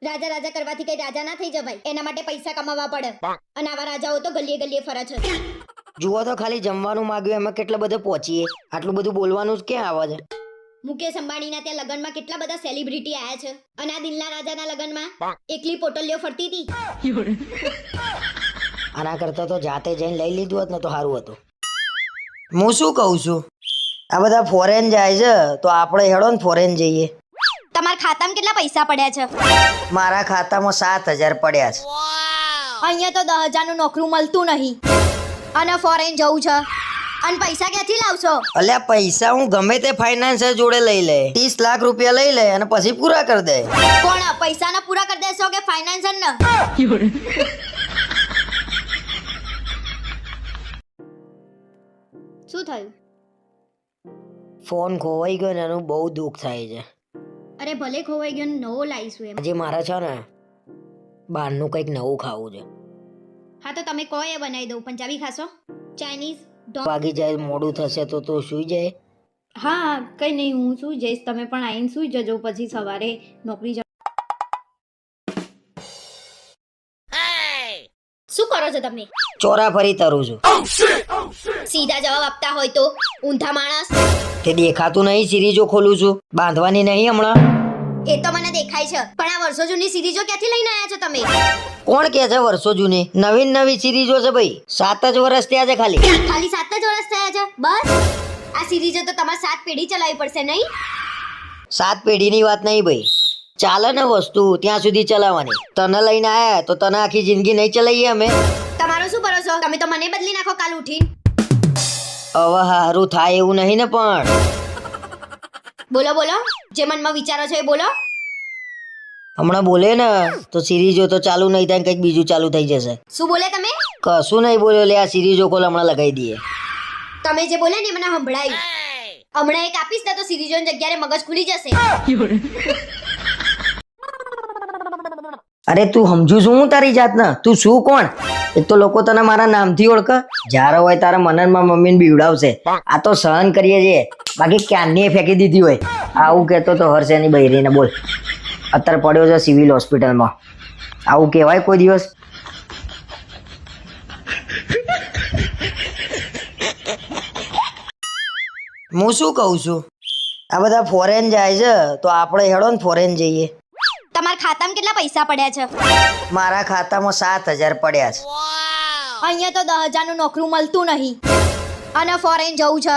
રાજા કરવાથી કઈ રાજા ના થઈ જવાય, એના માટે પૈસા કમાવા પડે. અને આવા રાજાઓ તો ગલીએ ફરે છે. જુઓ તો ખાલી જમવાનું માંગ્યું એમાં કેટલા બધે પહોંચીએ. આટલું બધું બોલવાનું જ ક્યાં આવે છે? મુકેશ અંબાણીના ત્યાં લગનમાં કેટલા બધા સેલિબ્રિટી આયા છે અને આ દિલના રાજાના લગનમાં એકલી પોટલીઓ ફરતી હતી. આના કરતા તો જાતે જઈને લઈ લીધું હોત ને તો સારું હતું. હું શું કહું છું, આ બધા ફોરેન જાય છે તો આપણે હેડો ને ફોરેન જઈએ. તમારા ખાતામાં કેટલા પૈસા પડ્યા છે? મારા ખાતામાં 7,000 પડ્યા છે. અહીંયા તો 10,000 નું નોકરું મળતું નહીં અને ફોરેન જવું છે અને પૈસા ક્યાંથી લાવશો? અલ્યા પૈસા હું ગમે તે ફાઇનાન્સર જોડે લઈ લે, 30 લાખ રૂપિયા લઈ લે અને પછી પૂરા કરી દે. કોણ પૈસાના પૂરા કરી દેશો કે ફાઇનાન્સર ને? શું થયું? ફોન ખોવાઈ ગયો ને એનું બહુ દુઃખ થાય છે. અરે ભલે ખોવાઈ ગયો ને નવો લાવીશું એમ. આજે મારે છે ને બહારનું કંઈક નવું ખાવું છે. હા તો તમે કહો એ બનાવી દઉં. પંજાબી ખાશો? ચાઇનીઝ? વાગી જાય, મોડું થશે તો તું સુઈ જાય. હા કઈ નહીં, હું સુઈ જઈશ, તમે પણ આવીને સુઈ જજો, પછી સવારે નોકરી શું કરો છો તમે? ચોરાફરી તરું છું. સીધા જવાબ આપતા હોય તો ઊંધા માણસ. તે દેખાતું નહીં, સિરીજો ખોલું છું, બાંધવાની નહીં હમણાં. એ તો મને દેખાય છે, પણ આ વર્ષો જૂની સિરીજો ક્યાંથી લઈને આયા છો તમે? કોણ કે છે વર્ષો જૂની? નવી સિરીજો છે ભાઈ, 7 જ વર્ષ થયા છે ખાલી. ખાલી 7 જ વર્ષ થયા છે બસ? આ સિરીજો તો તમારે 7 પેઢી ચલાવવી પડશે નહીં? 7 પેઢીની વાત નહીં ભાઈ, ચાલે ને વસ્તુ ત્યાં સુધી ચલાવવાની. તને લઈને આયા તો તને આખી જિંદગી નહીં ચલાવીએ અમે. તમારો શું ભરોસો? તમે તો મને બદલી નાખો કાલ ઉઠીને. હવે હારું થાય એવું નહીં ને. પણ બોલો જે મનમાં વિચારો છો એ બોલો. હમણાં બોલે ને તો સિરીજો તો ચાલુ નહીં થાય, કંઈક બીજું ચાલુ થઈ જશે. શું બોલે તમે? કશું નહીં બોલ્યો લે. આ સિરીજો કોલ હમણાં લગાવી દઈએ. તમે જે બોલે ને મને સંભળાયું. હમણાં એક આપીશ ને તો સિરીજોની જગ્યાએ મગજ ખુલી જશે. અરે તું સમજુ છું હું તારી જાતને? તું શું કોણ? એક તો લોકો તને મારા નામથી ઓળખે, જ્યારે હોય તારા મનનમાં મમ્મીને બીવડાવશે. આ તો સહન કરીએ છીએ, બાકી ક્યારની ફેંકી દીધી હોય. આવું કહેતો તો હર્ષ એની બૈરીને બોલ. અત્યારે પડ્યો છે સિવિલ હોસ્પિટલમાં. આવું કહેવાય કોઈ દિવસ? હું શું કહું છું, આ બધા ફોરેન જાય છે તો આપણે હેડો ને ફોરેન જઈએ. તમારા ખાતામાં કેટલા પૈસા પડ્યા છે? મારા ખાતામાં 7,000 પડ્યા છે. અહીંયા તો 10,000 નું નોકરું મળતું નહીં અને ફોરેન જવું છે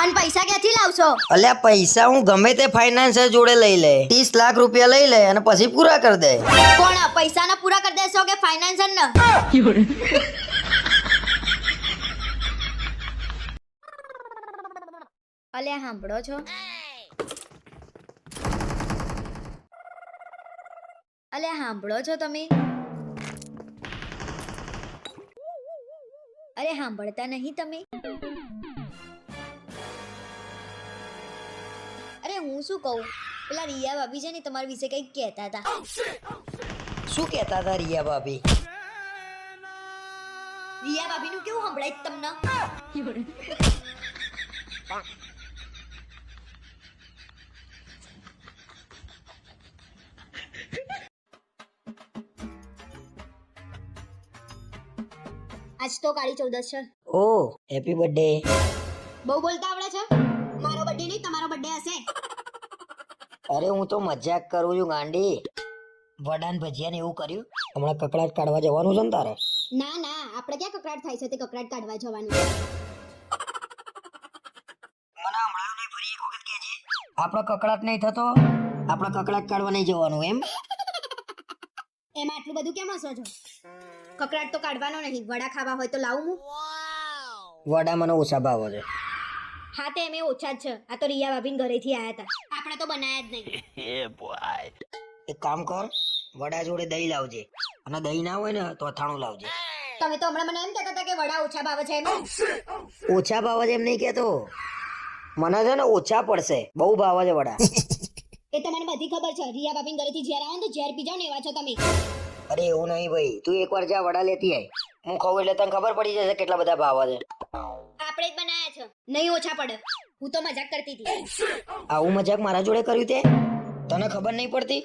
અને પૈસા ક્યાંથી લાવશો? અલ્યા પૈસા હું ગમે તે ફાઇનાન્સર જોડે લઈ લે, 30 લાખ રૂપિયા લઈ લે અને પછી પૂરા કરી દે. કોણ પૈસાના પૂરા કરી દેશો કે ફાઇનાન્સર ને? અલ્યા સાંભળો છો? અલ્યા સાંભળો છો તમે? અરે સાંભળતા નહીં તમે? અરે હું શું કહું, પેલા રિયા ભાભી છે ને તમારા વિશે કંઈક કહેતા હતા. શું કહેતા હતા રિયા ભાભી? રિયા ભાભી નું કેવું સંભળાય તમને? આજ તો કાળી ચૌદશ છે. ઓ હેપી બર્થડે. બહુ બોલતા આવડે છે? મારો બર્થડે નહીં તમારો બર્થડે હશે. અરે હું તો મજાક કરું છું ગાંડી. વડાન ભજીયા ને એવું કર્યું? હમણાં કકડાટ કાઢવા જવાનું છે ને તારે? ના ના, આપણે ક્યાં કકડાટ થાય છે તે કકડાટ કાઢવા જવાનું. આપણો કકડાટ નહીં થતો, આપણે કકડાટ કાઢવા નહીં જવાનું એમ? એમાં આટલું બધું કેમ હસો છો? કકડાટ તો કાઢવાનો નહીં, વડા ખાવા હોય તો લાવું હું. વડા મને ઓછા ભાવે છે. હા તે એમે ઓછા જ છે. આ તો રિયા ભાભીન ઘરેથી આયા હતા, આપણે તો બનાયા જ નહીં. એક કામ કર, વડા જોડે દહીં લાવજે, અને દહીં ના હોય ને તો અથાણું લાવજે. તમે તો હમણાં મને એમ કહેતા હતા કે વડા ઓછા ભાવે છે એમ. ઓછા ભાવે છે એમ નહીં કહેતો, મને છે ને ઓછા પડશે, બહુ ભાવે છે વડા. એ તો મને બધી ખબર છે. રિયા ભાભીન ઘરેથી ઝેર આવે ને તો ઝેર પી જાવ ને એવા છો તમે. અરે એવું નહીં ભાઈ, તું એકવાર જા વડા લેતી આય, હું ખાઉં એટલે તને ખબર પડી જશે કેટલા બધા ભાવે છે. આપણે જ બનાયા છે, નહીં ઓછા પડે. હું તો મજાક કરતી હતી. આવું મજાક મારા જોડે કર્યું તે? તને ખબર નહીં પડતી?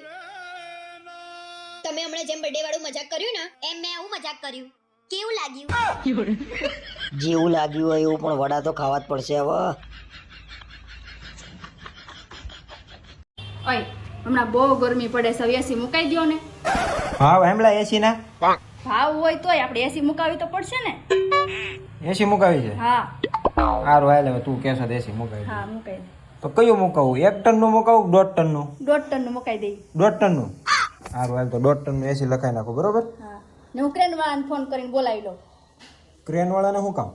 તમે હમણાં જેમ બર્થડે વાળું મજાક કર્યું ને એમ મેં આવું મજાક કર્યું. કેવું લાગ્યું? જેવું લાગ્યું હોય એવું, પણ વડા તો ખાવા જ પડશે હવે. ઓય હમણાં બહુ ગરમી પડે છે, એસી મુકાઈ દ્યો ને. ભાવ હેમલા એસી ના ભાવ હોય તોય આપણે એસી મુકાવી તો પડશે ને. એસી મુકાવી છે? હા સારું હાલ, હવે તું કહેશો તો એસી મુકાવી દે. હા મુકાઈ દે. તો કયું મુકાવું, 1 ટનનું મુકાવું 1.5 ટનનું? 1.5 ટનનું મુકાઈ દઈ. 1.5 ટનનું? સારું હાલ, તો 1.5 ટનનું એસી લખાઈ નાખો, બરોબર? હા ને હું ક્રેન વાળાને ફોન કરીને બોલાવી લો. ક્રેન વાળાને શું કામ?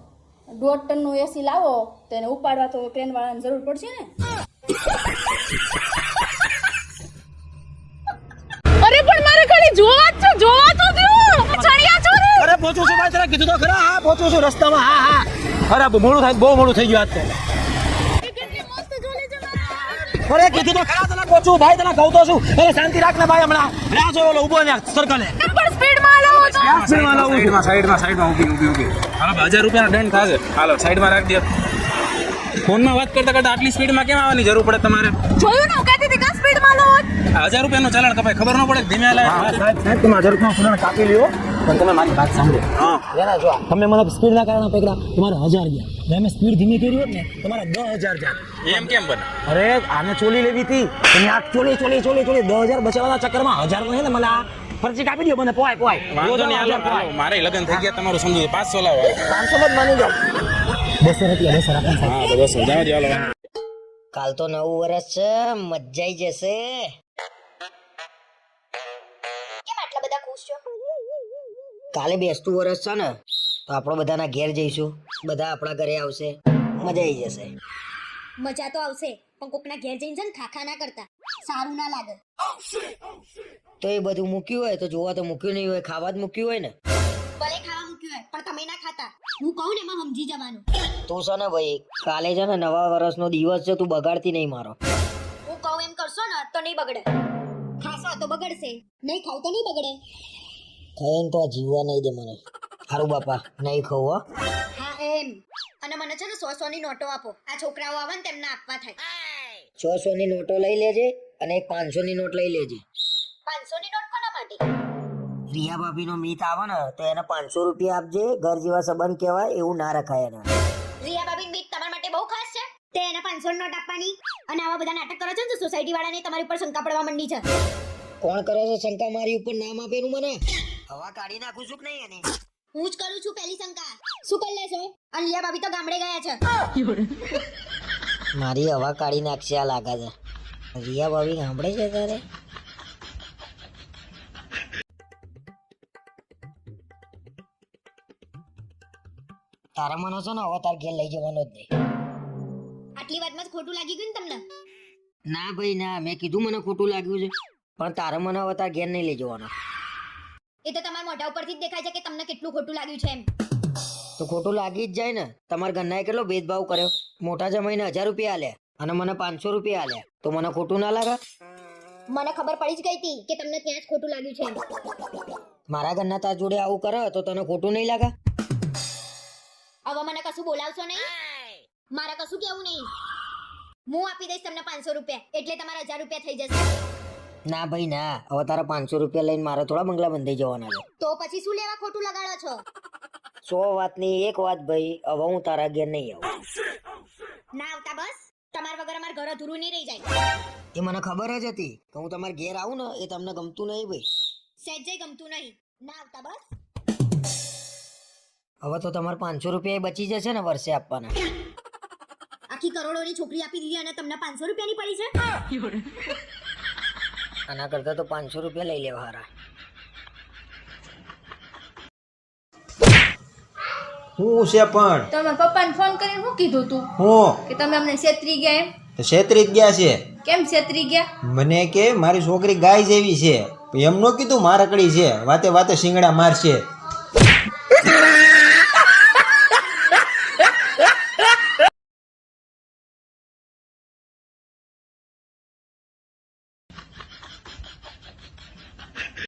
1.5 ટનનું એસી લાવો તો એને ઉપાડવા તો ક્રેન વાળાને જરૂર પડશે ને. અરે પણ મારે ખાલી જોવા જ છો, જોવા તો દો. ચણિયા છો ને? અરે પહોંચું છું ભાઈ, તને કીધું તો ખરા. હા પહોંચું છું રસ્તામાં. હા હા અરે મોડું થાય, બહુ મોડું થઈ ગયું આજ તો. કેટલી મસ્ત ઝોલી છે મારા. અરે કીધું તો ખરા, તને પહોંચું ભાઈ, તને કહું તો છું. અરે શાંતિ રાખ ને ભાઈ, હમણાં રાહ જોયો ઓલો ઊભો ને સર્કલે. પણ સ્પીડમાં લાવો છો. સાઈડમાં ઊભી. હાલો 1000 રૂપિયાનો દંડ થશે. હાલો સાઈડમાં રાખી દો. ફોનમાં વાત કરતા આટલી સ્પીડમાં કેમ આવવાની જરૂર પડે તમારે? જોયું ને હું કહેતી હતી કે સ્પીડમાં લાવો. 1000 રૂપિયાનું ચલણ કપાય, ખબર ન પડે ધીમે હાલે. સાહેબ તમે 1000 રૂપિયાનું ચલણ કાપી લ્યો, પણ તમે મારી વાત સાંભળો. તમે મને સ્પીડના કારણે પકડા, તમારે 1000 ગયા. મેં સ્પીડ ધીમી કરી હોત ને તમારે 10,000 જાય. એમ કેમ બને? અરે આને ચોલી લેવી હતી, તમે આ ચોલી 10,000 બચાવવાના ચક્કરમાં 1000 નો છે ને મને આ ફરજી કાપી દો. મને પોય વાંધો નહીં, હાલો મારે લગ્ન થઈ ગયા, તમારું સમજુ 500 લાવો. 500 જ માની જાઓ. 200 રૂપિયા 200 રાખો. હા તો બસ જાવ દે. હાલો કાલ તો નવું વર્ષ છે, મજા આવી જશે. કેમ આટલા બધા ખુશ છો? કાલે બેસતું વર્ષ છે ને, તો આપણે બધાના ઘેર જઈશું, બધા આપણા ઘરે આવશે, મજા આવી જશે. મજા તો આવશે પણ કોકના ઘેર જઈને છે ને ખાખા ના કરતા, સારું ના લાગે. તો એ બધું મૂક્યું હોય તો જોવા તો મૂક્યું નહીં હોય, ખાવા જ મૂક્યું હોય ને. ભલે ખાવા મૂક્યું હોય પણ તમે ના ખાતા. હું કહું ને એમાં સમજી જવાનું. તું છે ને ભાઈ, કાલે છે ને નવા વર્ષનો દિવસ છે, તું બગાડતી નહીં મારો. હું કહું એમ કરશો ને તો નહીં બગડે. ખાશો ખાશો તો બગડશે, નહીં ખાવ તો નહીં બગડે. ખાઈને તો આ જીવવા નહીં દે મને. હારું બાપા, નહીં ખાવું હો. હા એમ. અને મને છે ને 100 ની નોટો આપો. આ છોકરાઓ આવે ને તેમને આપવા થાય. 100 ની નોટો લઈ લેજે અને એક 500 ની નોટ લઈ લેજે. 500 ની નોટ કોના માટે? રિયા ભાભીનો મીત આવે ને તો એને 500 રૂપિયા આપજે. ઘર જેવા સંબંધ કહેવાય એવું ના રખાય એને. રિયા બાબીન મીત તમારા માટે બહુ ખાસ છે. તે એને 500 ની નોટ આપવાની અને આવા બધા નાટક કરો છો ને તો સોસાયટી વાળાને તમારી ઉપર શંકા પડવા માંડી છે. કોણ કરે છે શંકા મારી ઉપર? નામ આપેલું મને. હવા કાઢી નાખું છું કે નહીં એની? હું જ કરું છું પહેલી શંકા. શું કરી લેશો? અને રિયા બાબી તો ગામડે ગયા છે. મારી હવા કાઢી નાખશે આ લાગે છે. રિયા ભાભી ગામડે છે તારે? તારા મને છે ને હવે તાર ઘેર લઈ જવાનો જ નહીં. આટલી વાતમાં જ ખોટું લાગી ગયું ને તમને? ના ભાઈ ના, મેં કીધું મને ખોટું લાગ્યું છે, પણ તારે મને હવે તાર ઘેર નહીં લઈ જવાનો. એ તો તમારા મોઢા ઉપરથી જ દેખાય છે કે તમને કેટલું ખોટું લાગ્યું છે એમ. તો ખોટું લાગી જ જાય ને. તમારા ઘરનાએ કેટલો ભેદભાવ કર્યો. મોટા જમાઈને 1000 રૂપિયા આલ્યા અને મને 500 રૂપિયા આલ્યા, તો મને ખોટું ના લાગે? મને ખબર પડી જ ગઈ હતી કે તમને ત્યાં જ ખોટું લાગ્યું છે એમ. મારા ઘરના તાર જોડે આવું કરે તો તને ખોટું નહીં લાગે? હવે મને કશું બોલાવશો નહીં. મારે કશું કેવું નહીં. હું આપી દઈશ તમને 500 રૂપિયા, એટલે તમારા 1000 રૂપિયા થઈ જશે. ના ભાઈ ના, હવે તારા 500 રૂપિયા લઈને મારે થોડા બંગલા બંધાઈ જવાના છે. તો પછી શું લેવા ખોટું લગાડો છો? 100 વાતની એક વાત ભાઈ, હવે હું તારા ઘેર નહીં આવું. ના આવતા બસ. તમારા વગર અમાર ઘર અધૂરું નહીં રહી જાય. એ મને ખબર જ હતી કે હું તમારા ઘેર આવું ને એ તમને ગમતું નહીં ભાઈ. સહેજે ગમતું નહીં. ના આવતા બસ. હવે તો તમારે 500 રૂપિયા બચી જશે ને વર્ષે આપવાના. આખી કરોડોની છોકરી આપી દીધી અને તમને 500 રૂપિયાની પડી છે. આના કરતા તો 500 રૂપિયા લઈ લેવા હારા. હું છે પણ તમે પપ્પાને ફોન કરીને શું કીધું તું હું કે તમે અમને છેતરી ગયા એમ? છેતરી જ ગયા છે. કેમ છેતરી ગયા? મને કે મારી છોકરી ગાય જેવી છે, એમ નો કીધું મારકડી છે, વાતે વાતે શિંગડા મારશે.